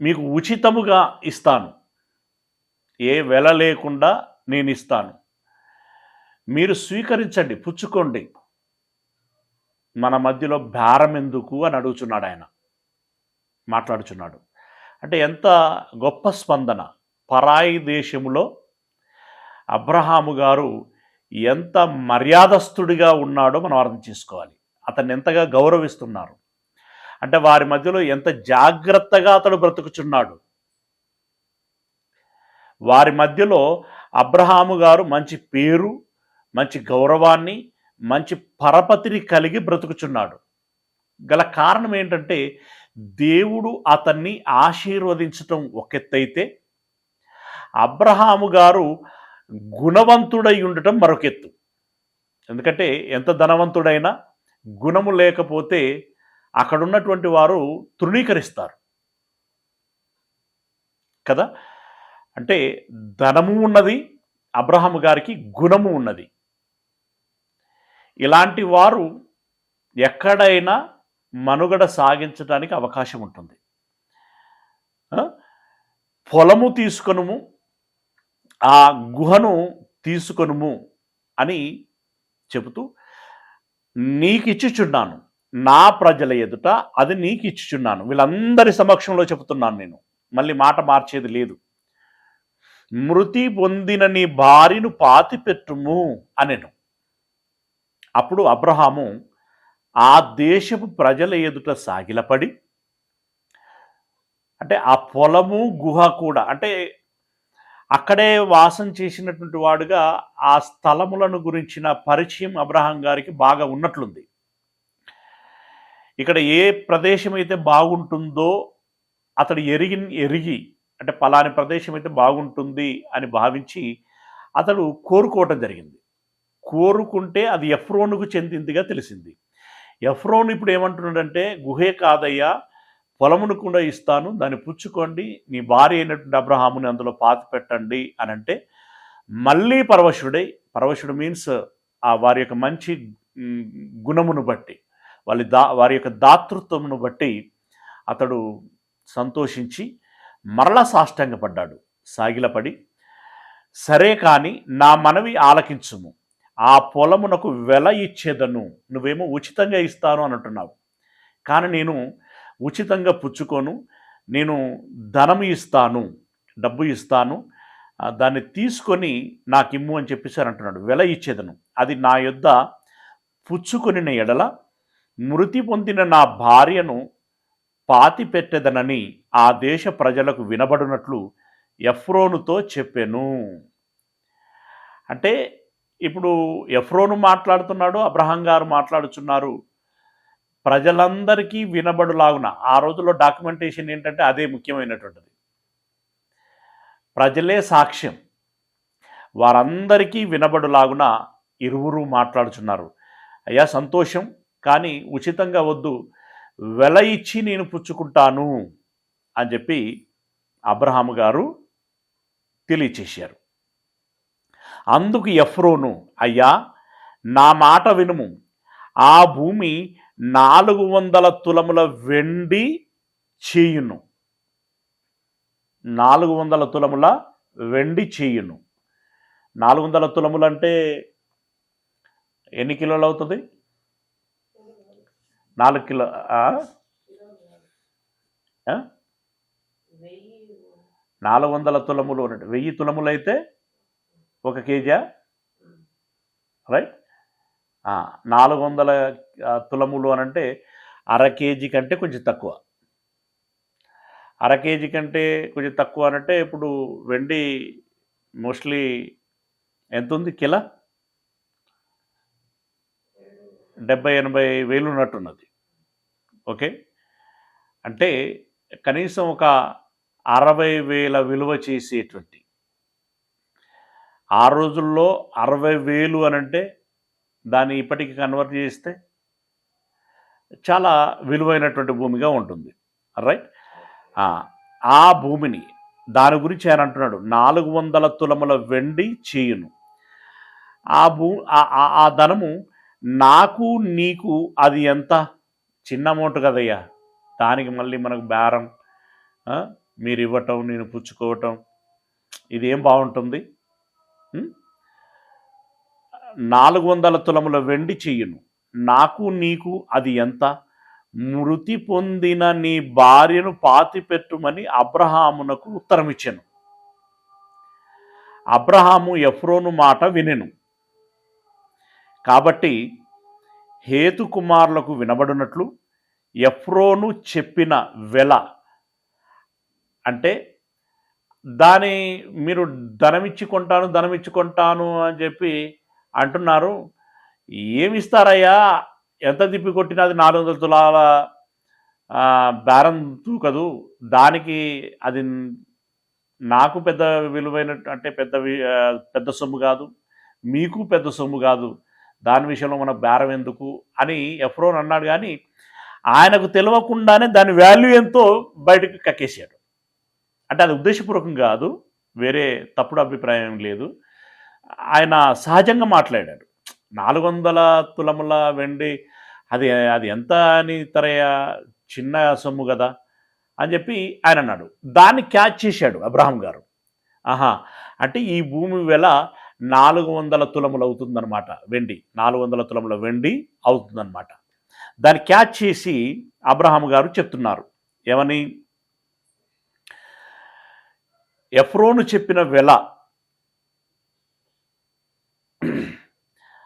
Speaker 1: మీకు ఉచితముగా ఇస్తాను, ఏ వెల లేకుండా నేను ఇస్తాను, మీరు స్వీకరించండి, పుచ్చుకోండి. మన మధ్యలో భారం ఎందుకు అని అడుగుచున్నాడు ఆయన, మాట్లాడుచున్నాడు. అంటే ఎంత గొప్ప స్పందన. పరాయి దేశములో అబ్రహాము గారు ఎంత మర్యాదస్తుడిగా ఉన్నాడో మనం అర్థం చేసుకోవాలి. అతన్ని ఎంతగా గౌరవిస్తున్నారు అంటే వారి మధ్యలో ఎంత జాగ్రత్తగా అతడు బ్రతుకుచున్నాడు. వారి మధ్యలో అబ్రహాము గారు మంచి పేరు, మంచి గౌరవాన్ని, మంచి పరపతిని కలిగి బ్రతుకుచున్నాడు. గల కారణం ఏంటంటే దేవుడు అతన్ని ఆశీర్వదించటం ఒక ఎత్తైతే, అబ్రహాము గారు గుణవంతుడై ఉండటం మరొక ఎత్తు. ఎందుకంటే ఎంత ధనవంతుడైనా గుణము లేకపోతే అక్కడున్నటువంటి వారు తృణీకరిస్తారు కదా. అంటే ధనము ఉన్నది, అబ్రహాము గారికి గుణము ఉన్నది. ఇలాంటి వారు ఎక్కడైనా మనుగడ సాగించడానికి అవకాశం ఉంటుంది. పొలము తీసుకొనుము, ఆ గుహను తీసుకొనుము అని చెబుతూ, నీకిచ్చుచున్నాను, నా ప్రజల ఎదుట అది నీకిచ్చుచున్నాను. వీళ్ళందరి సమక్షంలో చెబుతున్నాను నేను, మళ్ళీ మాట మార్చేది లేదు. మృతి పొందిన నీ భార్యను పాతిపెట్టుము అనెను. అప్పుడు అబ్రహాము ఆ దేశపు ప్రజల ఎదుట సాగిలపడి, అంటే ఆ పొలము గుహ కూడా, అంటే అక్కడే వాసం చేసినటువంటి వాడుగా ఆ స్థలములను గురించిన పరిచయం అబ్రహాం గారికి బాగా ఉన్నట్లుంది. ఇక్కడ ఏ ప్రదేశం అయితే బాగుంటుందో అతడు ఎరిగి అంటే పలాని ప్రదేశం అయితే బాగుంటుంది అని భావించి అతడు కోరుకోవటం జరిగింది. కోరుకుంటే అది ఎఫ్రోనుకు చెందిందిగా తెలిసింది. ఎఫ్రోను ఇప్పుడు ఏమంటున్నాడంటే, గుహే కాదయ్యా, పొలమును కూడా ఇస్తాను, దాన్ని పుచ్చుకోండి, నీ భార్య అయినటువంటి అబ్రహాముని అందులో పాతి పెట్టండి అని అంటే మళ్ళీ పరవశుడు మీన్స్ వారి యొక్క మంచి మ్, గుణమును బట్టి వారి యొక్క దాతృత్వమును బట్టి అతడు సంతోషించి మరలా సాష్టాంగపడ్డాడు, సాగిలపడి, సరే కాని నా మనవి ఆలకించుము, ఆ పొలమునకు వెల ఇచ్చేదను, నువ్వేమో ఉచితంగా ఇస్తాను అని అంటున్నావు, కానీ నేను ఉచితంగా పుచ్చుకోను, నేను ధనము ఇస్తాను, డబ్బు ఇస్తాను, దాన్ని తీసుకొని నాకు ఇమ్ము అని చెప్పేసి అని అంటున్నాడు. వెల ఇచ్చేదను, అది నా యొద్ద పుచ్చుకొనిన ఎడల మృతి పొందిన నా భార్యను పాతి పెట్టెదనని ఆ దేశ ప్రజలకు వినబడినట్లు ఎఫ్రోనుతో చెప్పెను. అంటే ఇప్పుడు ఎఫ్రోను మాట్లాడుతున్నాడు, అబ్రహాం గారు మాట్లాడుతున్నారు, ప్రజలందరికీ వినబడులాగున. ఆ రోజుల్లో డాక్యుమెంటేషన్ ఏంటంటే అదే ముఖ్యమైనటువంటిది, ప్రజలే సాక్ష్యం, వారందరికీ వినబడులాగున ఇరువురు మాట్లాడుచున్నారు. అయ్యా సంతోషం, కానీ ఉచితంగా వద్దు, వెల ఇచ్చి నేను పుచ్చుకుంటాను అని చెప్పి అబ్రహాము గారు తెలియచేశారు. అందుకు ఎఫ్రోను, అయ్యా నా మాట వినుము, ఆ భూమి 400 తులముల వెండి చేయును, 400 తులముల వెండి చేయును. 400 తులములు అంటే ఎన్ని కిలోలు అవుతుంది? 4 కిలో 400 తులములు అంటే 1000 తులములు అయితే 1 కేజీ, రైట్? 400 తులములు అని అంటే 1/2 కేజీ కంటే కొంచెం తక్కువ. 1/2 కేజీ కంటే కొంచెం తక్కువ అనంటే ఇప్పుడు వెండి మోస్ట్లీ ఎంత ఉంది కిలో? 70-80 వేలు ఉన్నట్టున్నది. ఓకే, అంటే కనీసం ఒక 60,000 విలువ చేసేటువంటి, ఆ రోజుల్లో 60,000 అనంటే దాన్ని ఇప్పటికి కన్వర్ట్ చేస్తే చాలా విలువైనటువంటి భూమిగా ఉంటుంది, రైట్? ఆ భూమిని, దాని గురించి ఆయన అంటున్నాడు, 400 తులముల వెండి చేయును, ఆ ధనము నాకు నీకు అది ఎంత? చిన్న అమౌంట్ కదయ్యా, దానికి మళ్ళీ మనకు బేరం, మీరు ఇవ్వటం నేను పుచ్చుకోవటం, ఇదేం బాగుంటుంది? 400 తులముల వెండి చెయ్యును, నాకు నీకు అది ఎంత? మృతి పొందిన నీ భార్యను పాతిపెట్టుమని అబ్రహామునకు ఉత్తరం ఇచ్చాను. అబ్రహాము ఎఫ్రోను మాట వినెను, కాబట్టి హేతు కుమారులకు వినబడినట్లు ఎఫ్రోను చెప్పిన వెల, అంటే దాని మీరు ధనమిచ్చి కొంటాను అని చెప్పి అంటున్నారు, ఏమిస్తారయ్యా? ఎంత తిప్పి కొట్టినది 400 తులాల బేరం తూకదు, దానికి అది నాకు పెద్ద విలువైన అంటే పెద్ద సొమ్ము కాదు, మీకు పెద్ద సొమ్ము కాదు, దాని విషయంలో మనకు బేరం ఎందుకు అని ఎఫ్రోన్ అన్నాడు. కానీ ఆయనకు తెలియకుండానే దాని వాల్యూ ఎంతో బయటకు కక్కేసాడు. అంటే అది ఉద్దేశపూర్వకం కాదు, వేరే తప్పుడు అభిప్రాయం లేదు, ఆయన సహజంగా మాట్లాడాడు. 400 తులముల వెండి అది ఎంత అని తరయ్య, చిన్న సొమ్ము కదా అని చెప్పి ఆయన అన్నాడు. దాన్ని క్యాచ్ చేశాడు అబ్రహాం గారు. అంటే ఈ భూమి వెల 400 తులములు అవుతుందన్నమాట, వెండి 400 తులముల వెండి అవుతుందన్నమాట. దాన్ని క్యాచ్ చేసి అబ్రహాం గారు చెప్తున్నారు, ఏమని? ఎఫ్రోను చెప్పిన వెల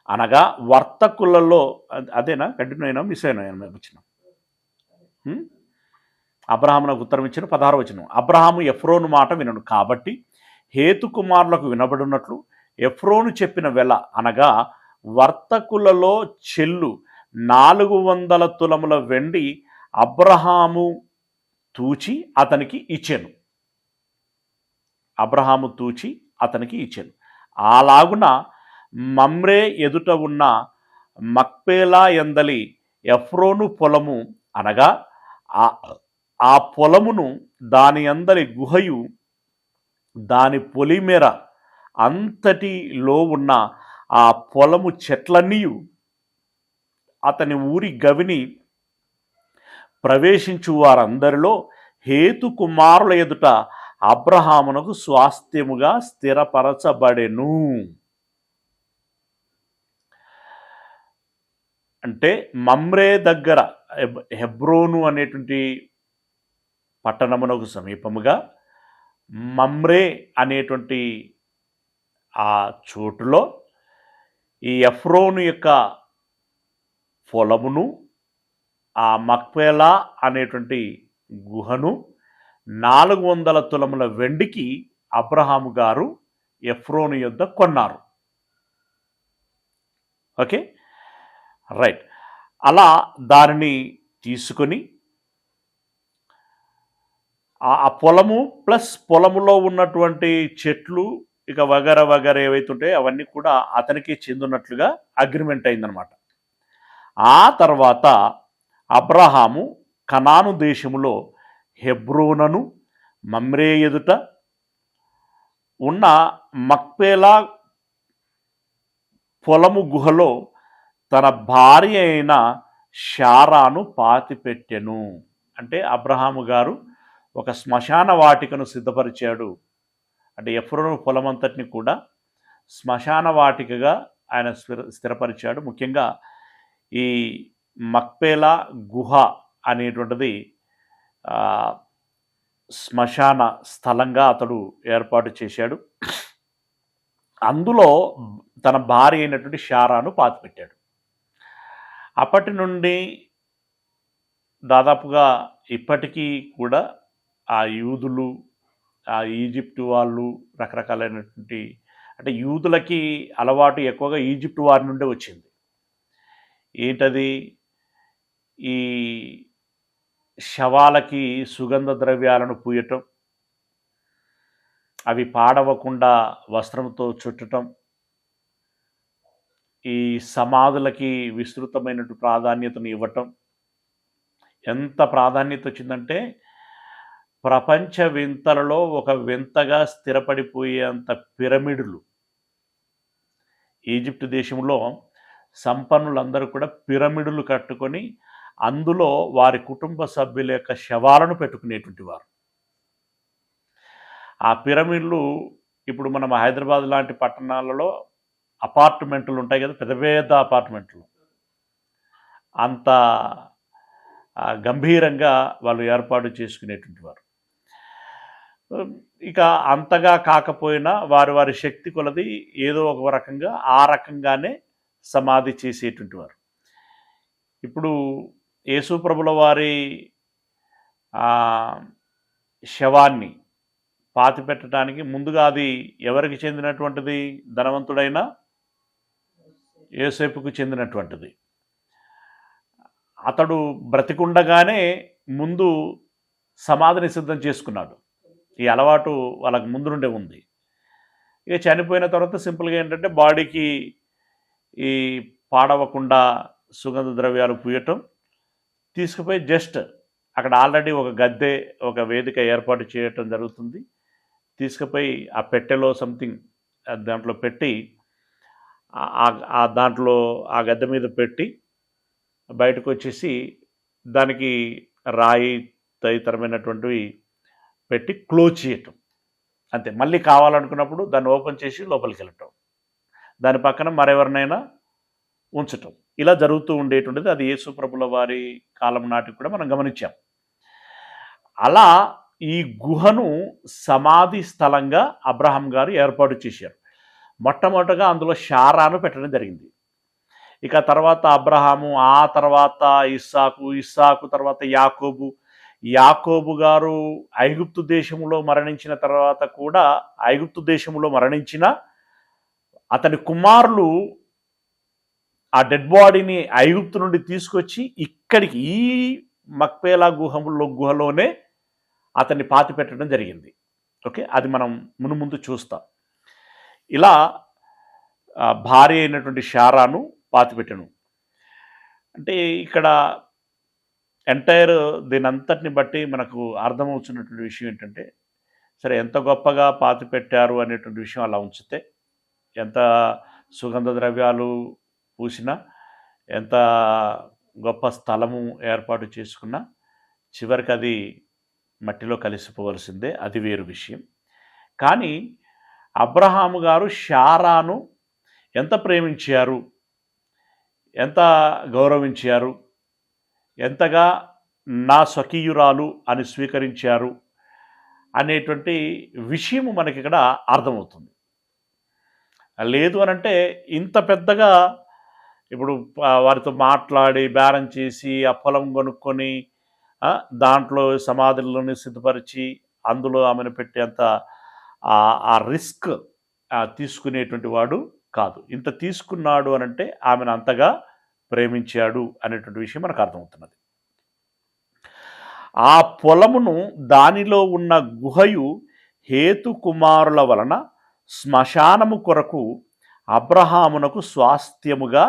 Speaker 1: అనగా వర్తకులలో, అదేనా? కంటిన్యూ అయినా మిస్ అయినా వచ్చిన అబ్రహామునకు ఉత్తరం ఇచ్చిన 16వ వచనం. అబ్రహాము ఎఫ్రోను మాట వినను, కాబట్టి హేతు కుమారులకు వినబడినట్లు ఎఫ్రోను చెప్పిన వెల అనగా వర్తకులలో చెల్లు 400 తులముల వెండి అబ్రహాము తూచి అతనికి ఇచ్చాను. అలాగున మమ్రే ఎదుట ఉన్న మక్పేలా ఎందలి ఎఫ్రోను పొలము అనగా ఆ పొలమును దాని అందరి గుహయు దాని పొలిమేర అంతటిలో ఉన్న ఆ పొలము చెట్లన్నీయు అతని ఊరి గవిని ప్రవేశించు వారందరిలో హేతు కుమారుల ఎదుట అబ్రహామునకు స్వాస్థ్యముగా స్థిరపరచబడెను. అంటే మమ్రే దగ్గర హెబ్రోను అనేటువంటి పట్టణమునకు సమీపముగా మమ్రే అనేటువంటి ఆ చోటులో ఈ ఎఫ్రోను యొక్క పొలమును ఆ మక్పేలా అనేటువంటి గుహను 400 తులముల వెండికి అబ్రహాము గారు ఎఫ్రోను యొద్ద కొన్నారు. Okay, right. అలా దానిని తీసుకొని ఆ పొలము ప్లస్ పొలములో ఉన్నటువంటి చెట్లు ఇక వగర వగర ఏవైతే ఉంటాయో అవన్నీ కూడా అతనికి చెందినట్లుగా అగ్రిమెంట్ అయిందనమాట. ఆ తర్వాత అబ్రహాము కనాను దేశములో హెబ్రోనను మమ్రే ఎదుట ఉన్న మక్పేలా పొలము గుహలో తన భార్య అయిన షారాను పాతిపెట్టెను. అంటే అబ్రహాము గారు ఒక శ్మశాన వాటికను సిద్ధపరిచాడు. అంటే ఎఫ్రోను పొలమంతటిని కూడా శ్మశాన వాటికగా ఆయన స్థిరపరిచాడు. ముఖ్యంగా ఈ మక్పేలా గుహ అనేటువంటిది శ్మశాన స్థలంగా అతడు ఏర్పాటు చేశాడు. అందులో తన భార్య అయినటువంటి షారాను పాతిపెట్టాడు. అప్పటి నుండి దాదాపుగా ఇప్పటికీ కూడా ఆ యూదులు, ఆ ఈజిప్టు వాళ్ళు రకరకాలైనటువంటి, అంటే యూదులకి అలవాటు ఎక్కువగా ఈజిప్టు వారి నుండే వచ్చింది. ఏంటది? ఈ శవాలకి సుగంధ ద్రవ్యాలను పూయటం, అవి పాడవకుండా వస్త్రంతో చుట్టటం, ఈ సమాధులకి విస్తృతమైన ప్రాధాన్యతను ఇవ్వటం. ఎంత ప్రాధాన్యత వచ్చిందంటే ప్రపంచ వింతలలో ఒక వింతగా స్థిరపడిపోయేంత పిరమిడులు. ఈజిప్ట్ దేశంలో సంపన్నులందరూ కూడా పిరమిడులు కట్టుకొని అందులో వారి కుటుంబ సభ్యుల యొక్క శవాలను పెట్టుకునేటువంటి వారు. ఆ పిరమిడ్లు ఇప్పుడు మనం హైదరాబాద్ లాంటి పట్టణాలలో అపార్ట్మెంట్లు ఉంటాయి కదా, పెద్ద పెద్ద అపార్ట్మెంట్లు, అంత గంభీరంగా వాళ్ళు ఏర్పాటు చేసుకునేటువంటి వారు. ఇక అంతగా కాకపోయినా వారి వారి శక్తి కొలది ఏదో ఒక రకంగా ఆ రకంగానే సమాధి చేసేటువంటి వారు. ఇప్పుడు యేసుప్రభుల వారి శవాన్ని పాతిపెట్టడానికి ముందుగా అది ఎవరికి చెందినటువంటిది? ధనవంతుడైన యోసేపుకు చెందినటువంటిది. అతడు బ్రతికుండగానే ముందు సమాధిని సిద్ధం చేసుకున్నాడు. ఈ అలవాటు వాళ్ళకి ముందు నుండే ఉంది. ఇక చనిపోయిన తర్వాత సింపుల్గా ఏంటంటే బాడీకి ఈ పాడవకుండా సుగంధ ద్రవ్యాలు పూయటం, తీసుకుపోయి జస్ట్ అక్కడ ఆల్రెడీ ఒక గద్దె, ఒక వేదిక ఏర్పాటు చేయటం జరుగుతుంది. తీసుకుపోయి ఆ పెట్టెలో సంథింగ్ దాంట్లో పెట్టి దాంట్లో ఆ గద్దె మీద పెట్టి బయటకు వచ్చేసి దానికి రాయి తదితరమైనటువంటివి పెట్టి క్లోజ్ చేయటం అంతే. మళ్ళీ కావాలనుకున్నప్పుడు దాన్ని ఓపెన్ చేసి లోపలికి వెళ్ళటం, దాని పక్కన మరెవరినైనా ఉంచటం, ఇలా జరుగుతూ ఉండేటువంటిది. అది యేసుప్రభుల వారి కాలం నాటికి కూడా మనం గమనించాం. అలా ఈ గుహను సమాధి స్థలంగా అబ్రహాం గారు ఏర్పాటు చేశారు. మొట్టమొదటగా అందులో షారాను పెట్టడం జరిగింది. ఇక తర్వాత అబ్రహాము, ఆ తర్వాత ఇస్సాకు తర్వాత యాకోబు గారు ఐగుప్తు దేశంలో మరణించిన తర్వాత కూడా, ఐగుప్తు దేశంలో మరణించిన అతని కుమారులు ఆ డెడ్ బాడీని ఐగుప్తు నుండి తీసుకొచ్చి ఇక్కడికి ఈ మక్పేలా గుహలోనే అతన్ని పాతి పెట్టడం జరిగింది. ఓకే, అది మనం ముందు చూస్తాం. ఇలా భార్య అయినటువంటి షారాను పాతిపెట్టను. అంటే ఇక్కడ ఎంటైర్ దీని అంతటిని బట్టి మనకు అర్థమవుతున్నటువంటి విషయం ఏంటంటే, సరే ఎంత గొప్పగా పాతి పెట్టారు అనేటువంటి విషయం అలా ఉంచితే, ఎంత సుగంధ ద్రవ్యాలు పూసినా, ఎంత గొప్ప స్థలము ఏర్పాటు చేసుకున్నా చివరికి అది మట్టిలో కలిసిపోవలసిందే, అది వేరు విషయం. కానీ అబ్రహాము గారు శారాను ఎంత ప్రేమించారు, ఎంత గౌరవించారు, ఎంతగా నా స్వకీయురాలు అని స్వీకరించారు అనేటువంటి విషయము మనకి ఇక్కడ అర్థమవుతుంది. లేదు అనంటే ఇంత పెద్దగా ఇప్పుడు వారితో మాట్లాడి బేరం చేసి ఆ పొలం కొనుక్కొని దాంట్లో సమాధులను సిద్ధపరిచి అందులో ఆమెను పెట్టేంత ఆ రిస్క్ తీసుకునేటువంటి వాడు కాదు. ఇంత తీసుకున్నాడు అనంటే ఆమెను అంతగా ప్రేమించాడు అనేటువంటి విషయం మనకు అర్థమవుతున్నది. ఆ పొలమును దానిలో ఉన్న గుహయు హేతు కుమారుల వలన శ్మశానము కొరకు అబ్రహామునకు స్వాస్థ్యముగా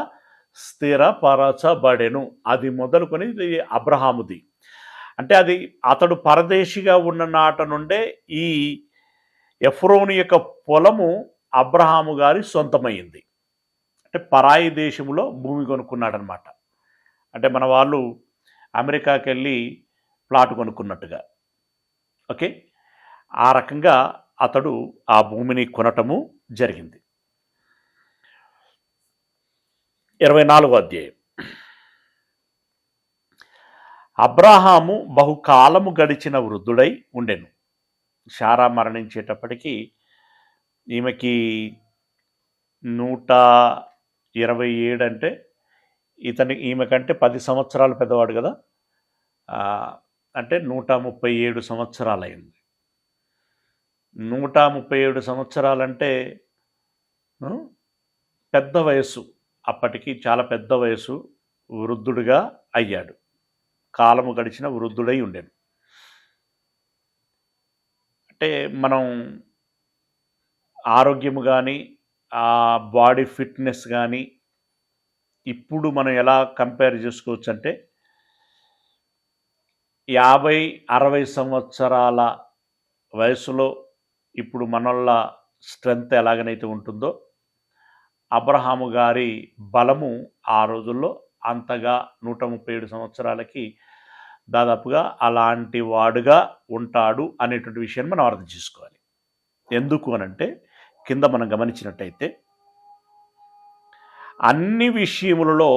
Speaker 1: స్థిరపరచబడెను. అది మొదలుకొని ఇది అబ్రహాముది. అంటే అది అతడు పరదేశిగా ఉన్న నాట నుండే ఈ ఎఫ్రోను యొక్క పొలము అబ్రహాము గారి సొంతమైంది. అంటే పరాయి దేశంలో భూమి కొనుక్కున్నాడనమాట. అంటే మన వాళ్ళు అమెరికాకి వెళ్ళి ప్లాట్ కొనుక్కున్నట్టుగా. ఓకే, ఆ రకంగా అతడు ఆ భూమిని కొనటము జరిగింది. 24వ అధ్యాయం. అబ్రహాము బహుకాలము గడిచిన వృద్ధుడై ఉండెను. శారా మరణించేటప్పటికీ ఈమెకి 127 అంటే ఈమె కంటే 10 సంవత్సరాలు పెద్దవాడు కదా, అంటే 137 సంవత్సరాలైంది. 137 సంవత్సరాలంటే పెద్ద వయస్సు, అప్పటికి చాలా పెద్ద వయసు. వృద్ధుడిగా అయ్యాడు, కాలము గడిచిన వృద్ధుడై ఉండేను. అంటే మనం ఆరోగ్యము కానీ ఆ బాడీ ఫిట్నెస్ కానీ ఇప్పుడు మనం ఎలా కంపేర్ చేసుకోవచ్చు అంటే 50-60 సంవత్సరాల వయసులో ఇప్పుడు మనోళ్ళ స్ట్రెంగ్త్ ఎలాగనైతే ఉంటుందో అబ్రహాము గారి బలము ఆ రోజుల్లో అంతగా 137 సంవత్సరాలకి దాదాపుగా అలాంటి వాడుగా ఉంటాడు అనేటువంటి విషయాన్ని మనం అర్థం చేసుకోవాలి. ఎందుకు అనంటే కింద మనం గమనించినట్టయితే అన్ని విషయములలో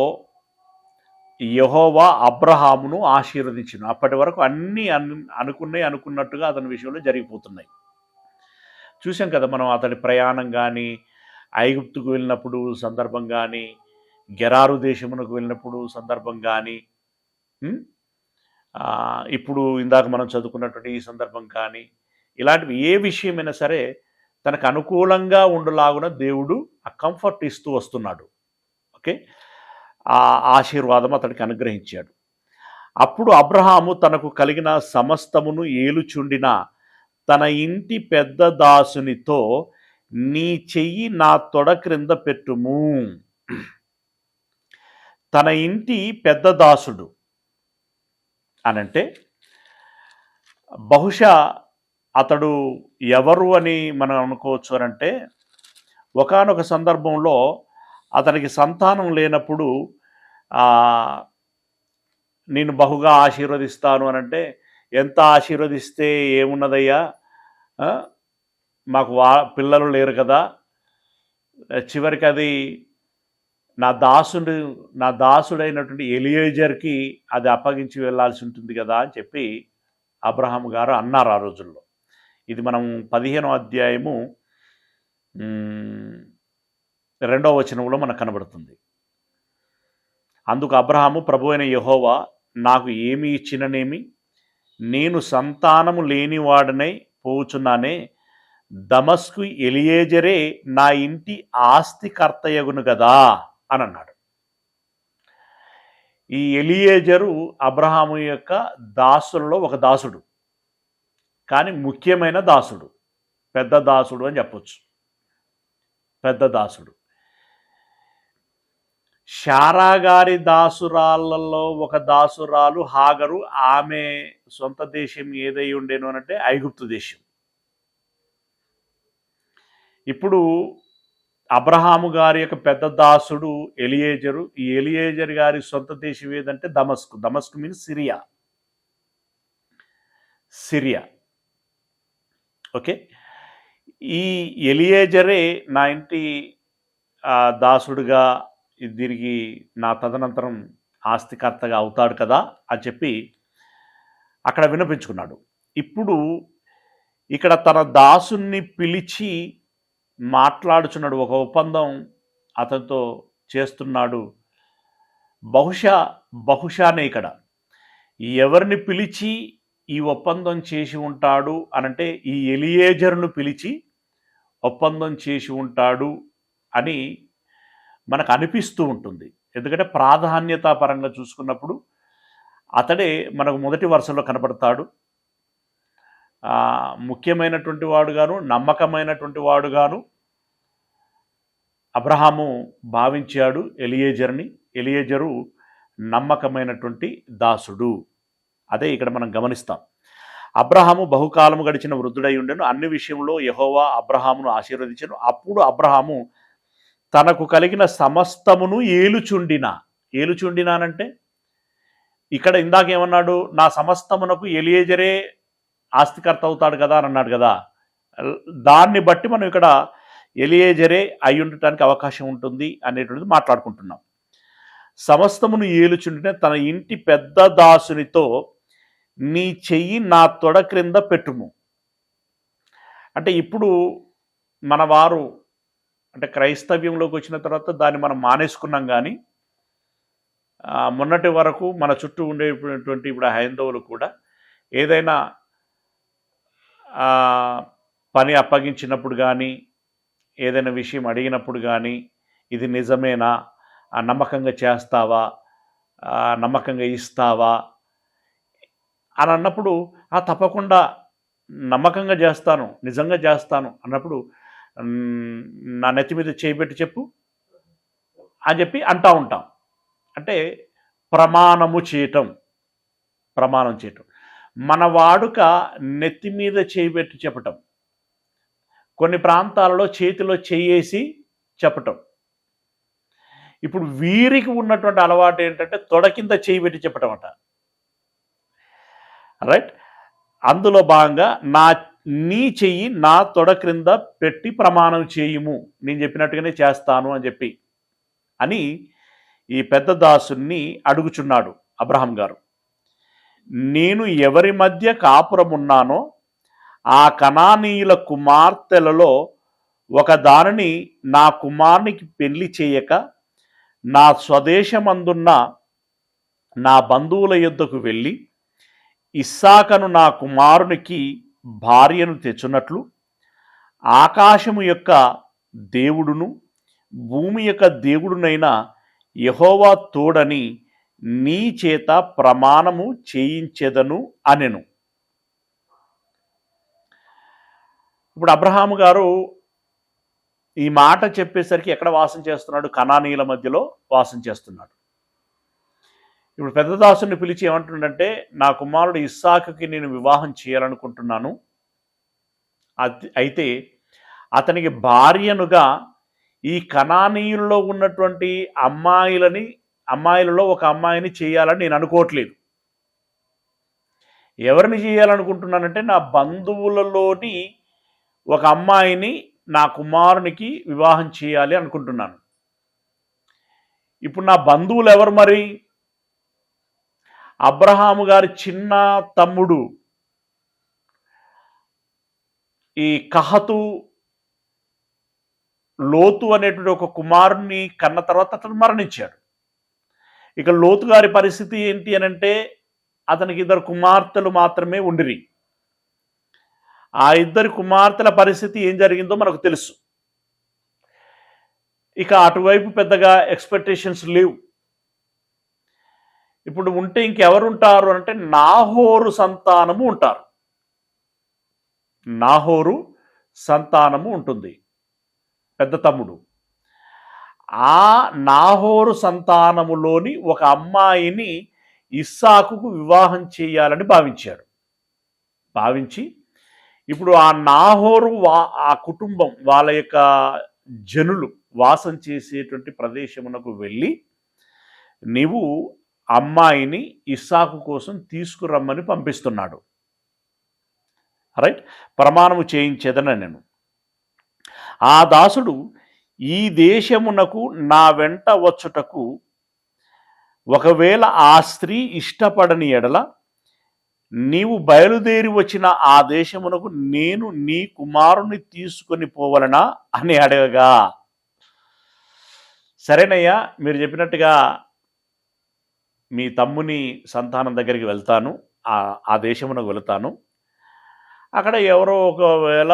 Speaker 1: యెహోవా అబ్రహామును ఆశీర్వదించును. అప్పటి వరకు అన్నీ అనుకున్నట్టుగా అతని విషయంలో జరిగిపోతున్నాయి. చూసాం కదా మనం అతడి ప్రయాణం కానీ, ఐగుప్తుకు వెళ్ళినప్పుడు సందర్భం కానీ, గెరారు దేశమునకు వెళ్ళినప్పుడు సందర్భం కానీ, ఇప్పుడు ఇందాక మనం చదువుకున్నటువంటి ఈ సందర్భం కానీ, ఇలాంటివి ఏ విషయమైనా సరే తనకు అనుకూలంగా ఉండలాగున దేవుడు ఆ కంఫర్ట్ ఇస్తూ వస్తున్నాడు. ఓకే, ఆ ఆశీర్వాదం అతడికి అనుగ్రహించాడు. అప్పుడు అబ్రహాము తనకు కలిగిన సమస్తమును ఏలుచుండిన తన ఇంటి పెద్ద దాసునితో నీ చెయ్యి నా తొడ క్రింద పెట్టుము. తన ఇంటి పెద్ద దాసుడు అనంటే బహుశా అతడు ఎవరు అని మనం అనుకోవచ్చు అనంటే ఒకానొక సందర్భంలో అతనికి సంతానం లేనప్పుడు నేను బహుగా ఆశీర్వదిస్తాను అనంటే ఎంత ఆశీర్వదిస్తే ఏమున్నదయ్యా, మాకు పిల్లలు లేరు కదా, చివరికి అది నా దాసుడైనటువంటి ఎలియేజర్కి అది అప్పగించి వెళ్ళాల్సి ఉంటుంది కదా అని చెప్పి అబ్రహాము గారు అన్నారు ఆ రోజుల్లో. ఇది మనం 15వ అధ్యాయము 2వ వచనంలో మనకు కనబడుతుంది. అందుకు అబ్రహాము, ప్రభువైన యెహోవా నాకు ఏమి ఇచ్చిననేమి, నేను సంతానము లేనివాడనై పోచున్నానే, దమస్కు ఎలియేజరే నా ఇంటి ఆస్తికర్తయగును కదా అని అన్నాడు. ఈ ఎలియేజరు అబ్రహాము యొక్క దాసులలో ఒక దాసుడు, కానీ ముఖ్యమైన దాసుడు, పెద్ద దాసుడు అని చెప్పొచ్చు. పెద్ద దాసుడు. శారా గారి దాసురాళ్ళలో ఒక దాసురాలు హాగరు. ఆమె సొంత దేశం ఏదై ఉండేను అంటే ఐగుప్తు దేశం. ఇప్పుడు అబ్రహాము గారి యొక్క పెద్ద దాసుడు ఎలియేజరు. ఈ ఎలియేజర్ గారి సొంత దేశం ఏదంటే దమస్కు. దమస్కు మీన్స్ సిరియా. సిరియా. ఓకే. ఈ ఎలియేజరే నా ఇంటి దాసుడుగా దీనికి నా తదనంతరం ఆస్తికర్తగా అవుతాడు కదా అని చెప్పి అక్కడ వినిపించుకున్నాడు. ఇప్పుడు ఇక్కడ తన దాసుని పిలిచి మాట్లాడుచున్నాడు, ఒక ఒప్పందం అతనితో చేస్తున్నాడు. బహుశానే ఇక్కడ ఎవరిని పిలిచి ఈ ఒప్పందం చేసి ఉంటాడు అనంటే ఈ ఎలియేజర్ను పిలిచి ఒప్పందం చేసి ఉంటాడు అని మనకు అనిపిస్తూ ఉంటుంది. ఎందుకంటే ప్రాధాన్యతా పరంగా చూసుకున్నప్పుడు అతడే మనకు మొదటి వరుసలో కనపడతాడు. ముఖ్యమైనటువంటి వాడుగాను, నమ్మకమైనటువంటి వాడుగాను అబ్రహాము భావించాడు ఎలియేజర్ని. ఎలియేజరు నమ్మకమైనటువంటి దాసుడు. అదే ఇక్కడ మనం గమనిస్తాం. అబ్రహాము బహుకాలము గడిచిన వృద్ధుడై ఉండెను. అన్ని విషయంలో యెహోవా అబ్రహామును ఆశీర్వదించెను. అప్పుడు అబ్రహాము తనకు కలిగిన సమస్తమును ఏలుచుండినానంటే ఇక్కడ ఇందాకేమన్నాడు, నా సమస్తమునకు ఎలియేజరే ఆస్తికర్త అవుతాడు కదా అని అన్నాడు కదా. దాన్ని బట్టి మనం ఇక్కడ ఎలియేజరే అయి ఉండటానికి అవకాశం ఉంటుంది అనేటువంటిది మాట్లాడుకుంటున్నాం. సమస్తమును ఏలుచుండిన తన ఇంటి పెద్ద దాసునితో నీ చెయ్యి నా తొడ క్రింద పెట్టుము. అంటే ఇప్పుడు మన వారు అంటే క్రైస్తవ్యంలోకి వచ్చిన తర్వాత దాన్ని మనం మానేసుకున్నాం. కానీ మొన్నటి వరకు మన చుట్టూ ఉండేటువంటి ఇప్పుడు హైందవులు కూడా ఏదైనా పని అప్పగించినప్పుడు కానీ, ఏదైనా విషయం అడిగినప్పుడు కానీ, ఇది నిజమేనా, నమ్మకంగా చేస్తావా, నమ్మకంగా ఇస్తావా అని అన్నప్పుడు తప్పకుండా నమ్మకంగా చేస్తాను, నిజంగా చేస్తాను అన్నప్పుడు నా నెత్తి మీద చేయబెట్టి చెప్పు అని చెప్పి అంటూ ఉంటాం. అంటే ప్రమాణం చేయటం. మన వాడుక నెత్తి మీద చేయబెట్టి చెప్పటం, కొన్ని ప్రాంతాలలో చేతిలో చేయేసి చెప్పటం. ఇప్పుడు వీరికి ఉన్నటువంటి అలవాటు ఏంటంటే తొడ కింద చేయి పెట్టి చెప్పటం అంట. రైట్. అందులో భాగంగా నీ చెయ్యి నా తొడ క్రింద పెట్టి ప్రమాణం చేయుము, నేను చెప్పినట్టుగానే చేస్తాను అని చెప్పి అని ఈ పెద్ద దాసుని అడుగుచున్నాడు అబ్రహాం గారు. నేను ఎవరి మధ్య కాపురమున్నానో ఆ కనానీయుల కుమార్తెలలో ఒక దానిని నా కుమారునికి పెళ్లి చేయక నా స్వదేశమందున్న నా బంధువుల యొద్దకు వెళ్ళి ఇస్సాకను నా కుమారునికి భార్యను తెచ్చున్నట్లు ఆకాశము యొక్క దేవుడును భూమి యొక్క దేవుడునైన యెహోవా తోడని నీ చేత ప్రమాణము చేయించెదను అనెను. ఇప్పుడు అబ్రహాము గారు ఈ మాట చెప్పేసరికి ఎక్కడ వాసం చేస్తున్నాడు? కనానీయుల మధ్యలో వాసం చేస్తున్నాడు. ఇప్పుడు పెద్ద దాసుని పిలిచి ఏమంటుండంటే, నా కుమారుడు ఇస్సాకుకి నేను వివాహం చేయాలనుకుంటున్నాను, అయితే అతనికి భార్యనుగా ఈ కనానీయుల్లో ఉన్నటువంటి అమ్మాయిలలో ఒక అమ్మాయిని చేయాలని నేను అనుకోవట్లేదు. ఎవరిని చేయాలనుకుంటున్నానంటే నా బంధువులలోని ఒక అమ్మాయిని నా కుమారునికి వివాహం చేయాలి అనుకుంటున్నాను. ఇప్పుడు నా బంధువులు ఎవరు మరి? అబ్రహాము గారి చిన్న తమ్ముడు ఈ కహతు లోతు అనేటువంటి ఒక కుమారుని కన్న తర్వాత అతను మరణించాడు. ఇక లోతు గారి పరిస్థితి ఏంటి అనంటే అతనికి 2 కుమార్తెలు మాత్రమే ఉండిరి. ఆ 2 కుమార్తెల పరిస్థితి ఏం జరిగిందో మనకు తెలుసు. ఇక అటువైపు పెద్దగా ఎక్స్పెక్టేషన్స్ లేవు. ఇప్పుడు ఉంటే ఇంకెవరు ఉంటారు అంటే నాహోరు సంతానము ఉంటారు. నాహోరు సంతానము ఉంటుంది, పెద్ద తమ్ముడు. ఆ నాహోరు సంతానములోని ఒక అమ్మాయిని ఇస్సాకుకు వివాహం చేయాలని భావించాడు. భావించి ఇప్పుడు ఆ నాహోరు ఆ కుటుంబం వాళ్ళ యొక్క జనులు వాసం చేసేటువంటి ప్రదేశమునకు వెళ్ళి నీవు అమ్మాయిని ఇస్సాకు కోసం తీసుకురమ్మని పంపిస్తున్నాడు. రైట్, ప్రమాణము చేయించేదన నేను. ఆ దాసుడు ఈ దేశమునకు నా వెంట వచ్చుటకు ఒకవేళ ఆ స్త్రీ ఇష్టపడని ఎడల నీవు బయలుదేరి వచ్చిన ఆ దేశమునకు నేను నీ కుమారుని తీసుకొని పోవలనా అని అడగగా, సరేనయ్యా, మీరు చెప్పినట్టుగా మీ తమ్ముని సంతానం దగ్గరికి వెళ్తాను, ఆ దేశమునకు వెళతాను. అక్కడ ఎవరో ఒకవేళ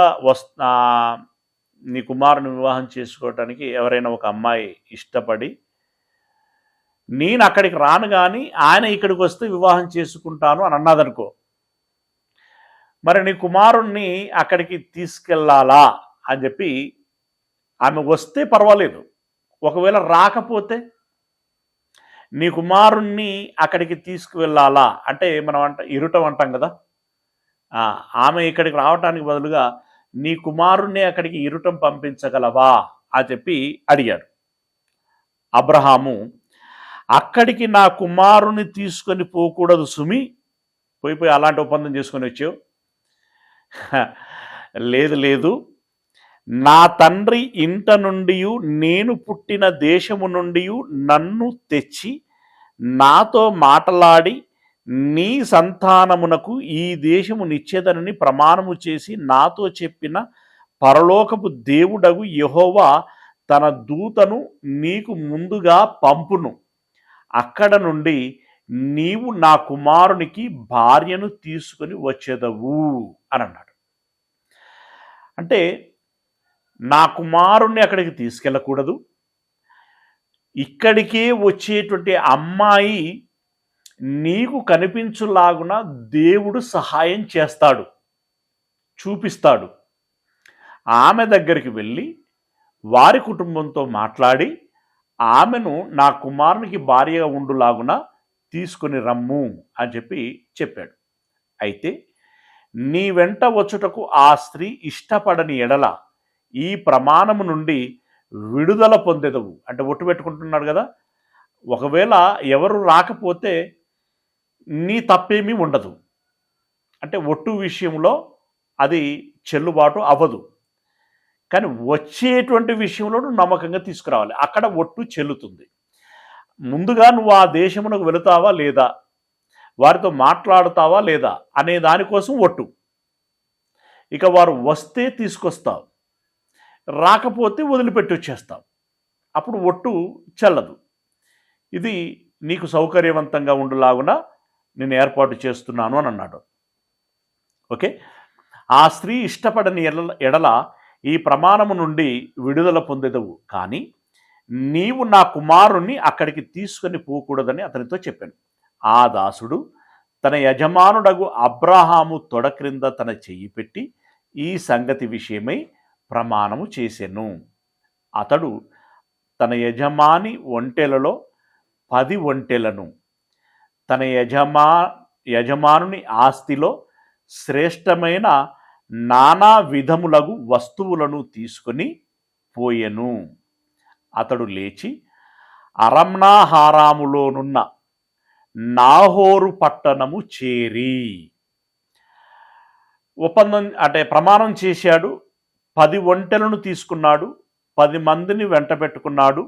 Speaker 1: నీ కుమారుని వివాహం చేసుకోవటానికి ఎవరైనా ఒక అమ్మాయి ఇష్టపడి నేను అక్కడికి రాను కానీ ఆయన ఇక్కడికి వస్తే వివాహం చేసుకుంటాను అని అన్నదనుకో, మరి నీ కుమారుణ్ణి అక్కడికి తీసుకెళ్ళాలా అని చెప్పి ఆమె వస్తే పర్వాలేదు, ఒకవేళ రాకపోతే నీ కుమారుణ్ణి అక్కడికి తీసుకువెళ్ళాలా అంటే మనం ఇరుటం అంటాం కదా, ఆమె ఇక్కడికి రావటానికి బదులుగా నీ కుమారుణ్ణి అక్కడికి ఇరుటం పంపించగలవా అని చెప్పి అడిగాడు. అబ్రహాము, అక్కడికి నా కుమారుని తీసుకొని పోకూడదు సుమి, పోయి అలాంటి ఒప్పందం చేసుకొని వచ్చావు. లేదు లేదు, నా తండ్రి ఇంట నుండి నేను పుట్టిన దేశము నుండి నన్ను తెచ్చి నాతో మాటలాడి నీ సంతానమునకు ఈ దేశము నిచ్చేదనని ప్రమాణము చేసి నాతో చెప్పిన పరలోకపు దేవుడగు యెహోవా తన దూతను నీకు ముందుగా పంపును. అక్కడ నుండి నీవు నా కుమారునికి భార్యను తీసుకొని వచ్చేదవు అని అన్నాడు. అంటే నా కుమారుణ్ణి అక్కడికి తీసుకెళ్ళకూడదు, ఇక్కడికే వచ్చేటువంటి అమ్మాయి నీకు కనిపించులాగున దేవుడు సహాయం చేస్తాడు, చూపిస్తాడు. ఆమె దగ్గరికి వెళ్ళి వారి కుటుంబంతో మాట్లాడి ఆమెను నా కుమారునికి భార్యగా ఉండులాగున తీసుకుని రమ్ము అని చెప్పాడు. అయితే నీ వెంట వచ్చుటకు ఆ స్త్రీ ఇష్టపడని ఎడల ఈ ప్రమాణము నుండి విడుదల పొందెదవు. అంటే ఒట్టు పెట్టుకుంటున్నాడు కదా, ఒకవేళ ఎవరు రాకపోతే నీ తప్పేమీ ఉండదు. అంటే ఒట్టు విషయంలో అది చెల్లుబాటు అవ్వదు, కానీ వచ్చేటువంటి విషయంలో నువ్వు నమ్మకంగా తీసుకురావాలి, అక్కడ ఒట్టు చెల్లుతుంది. ముందుగా నువ్వు ఆ దేశమునకు వెళుతావా లేదా, వారితో మాట్లాడుతావా లేదా అనే దానికోసం ఒట్టు. ఇక వారు వస్తే తీసుకొస్తావు, రాకపోతే వదిలిపెట్టి వచ్చేస్తావు, అప్పుడు ఒట్టు చెల్లదు. ఇది నీకు సౌకర్యవంతంగా ఉండులాగున నేను ఏర్పాటు చేస్తున్నాను అని అన్నాడు. ఓకే, ఆ స్త్రీ ఇష్టపడని ఎడల ఈ ప్రమాణము నుండి విడుదల పొందెదవు, కానీ నీవు నా కుమారుణ్ణి అక్కడికి తీసుకొని పోకూడదని అతనితో చెప్పాను. ఆ దాసుడు తన యజమానుడగు అబ్రహాము తొడ క్రింద తన చెయ్యి పెట్టి ఈ సంగతి విషయమై ప్రమాణము చేసెను. అతడు తన యజమాని ఒంటెలలో 10 ఒంటెలను తన యజమానుని ఆస్తిలో శ్రేష్టమైన నానా విధములగు వస్తువులను తీసుకొని పోయెను. అతడు లేచి అరమ్నాహారాములోనున్న నాహోరు పట్టణము చేరి ఒప్పందం అంటే ప్రమాణం చేశాడు. 10 ఒంటెలను తీసుకున్నాడు, 10 మందిని వెంట పెట్టుకున్నాడు.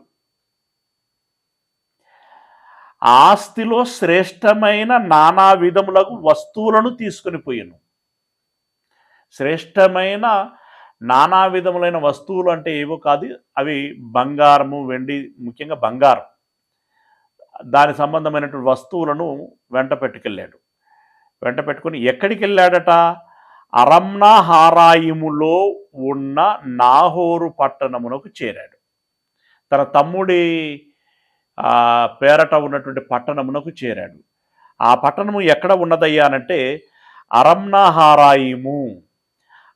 Speaker 1: ఆస్తిలో శ్రేష్టమైన నానా విధములకు వస్తువులను తీసుకొని పోయాను. శ్రేష్టమైన నానా విధములైన వస్తువులు అంటే ఏవో కాదు, అవి బంగారము, వెండి, ముఖ్యంగా బంగారం, దాని సంబంధమైనటువంటి వస్తువులను వెంట పెట్టుకుని ఎక్కడికి వెళ్ళాడట? అరమ్నాహారాయిములో ఉన్న నాహోరు పట్టణమునకు చేరాడు. తన తమ్ముడి పేరట ఉన్నటువంటి పట్టణమునకు చేరాడు. ఆ పట్టణము ఎక్కడ ఉన్నదయ్యా అనంటే అరమ్నాహారాయిము.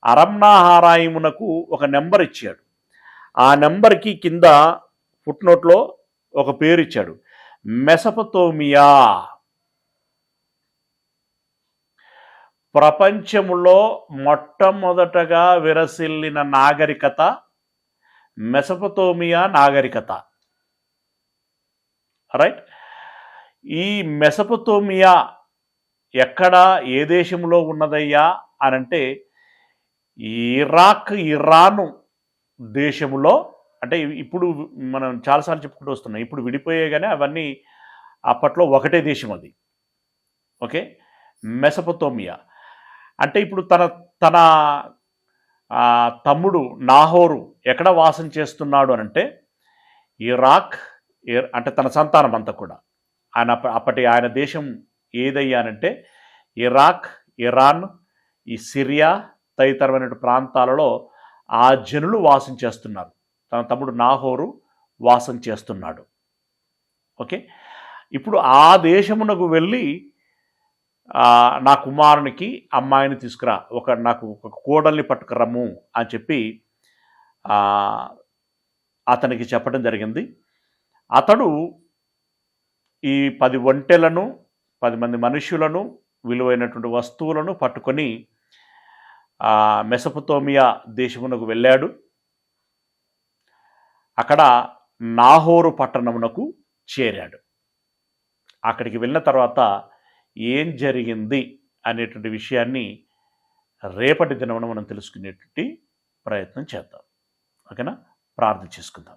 Speaker 1: అరమ్నాహారాయిమునకు ఒక నెంబర్ ఇచ్చాడు. ఆ నెంబర్కి కింద ఫుట్నోట్లో ఒక పేరు ఇచ్చాడు, మెసపతోమియా. ప్రపంచములో మొట్టమొదటగా విరసిల్లిన నాగరికత మెసపతోమియా నాగరికత. రైట్. ఈ మెసపతోమియా ఎక్కడ, ఏ దేశంలో ఉన్నదయ్యా అనంటే ఇరాక్, ఇరాను దేశములో. అంటే ఇప్పుడు మనం చాలాసార్లు చెప్పుకుంటూ వస్తున్నాం, ఇప్పుడు విడిపోయే కానీ అవన్నీ అప్పట్లో ఒకటే దేశం అది. ఓకే, మెసపతోమియా అంటే ఇప్పుడు తన తన తమ్ముడు నాహోరు ఎక్కడ వాసం చేస్తున్నాడు అనంటే ఇరాక్, అంటే తన సంతానం అంతా కూడా ఆయన దేశం ఏదయ్యానంటే ఇరాక్, ఇరాన్, ఈ సిరియా తదితరమైన ప్రాంతాలలో ఆ జనులు వాసం చేస్తున్నారు. తన తమ్ముడు నాహోరు వాసం చేస్తున్నాడు. ఓకే, ఇప్పుడు ఆ దేశమునకు వెళ్ళి నా కుమారునికి అమ్మాయిని తీసుకురా, నాకు ఒక కోడల్ని పట్టుకురమ్ము అని చెప్పి అతనికి చెప్పడం జరిగింది. అతడు ఈ 10 ఒంటెలను, 10 మంది మనుష్యులను, విలువైనటువంటి వస్తువులను పట్టుకొని మెసపతోమియా దేశమునకు వెళ్ళాడు. అక్కడ నాహోరు పట్టణమునకు చేరాడు. అక్కడికి వెళ్ళిన తర్వాత ఏం జరిగింది అనేటువంటి విషయాన్ని రేపటి దినమున మనం తెలుసుకునేటువంటి ప్రయత్నం చేద్దాం. ఓకేనా, ప్రార్థన చేసుకుందాం.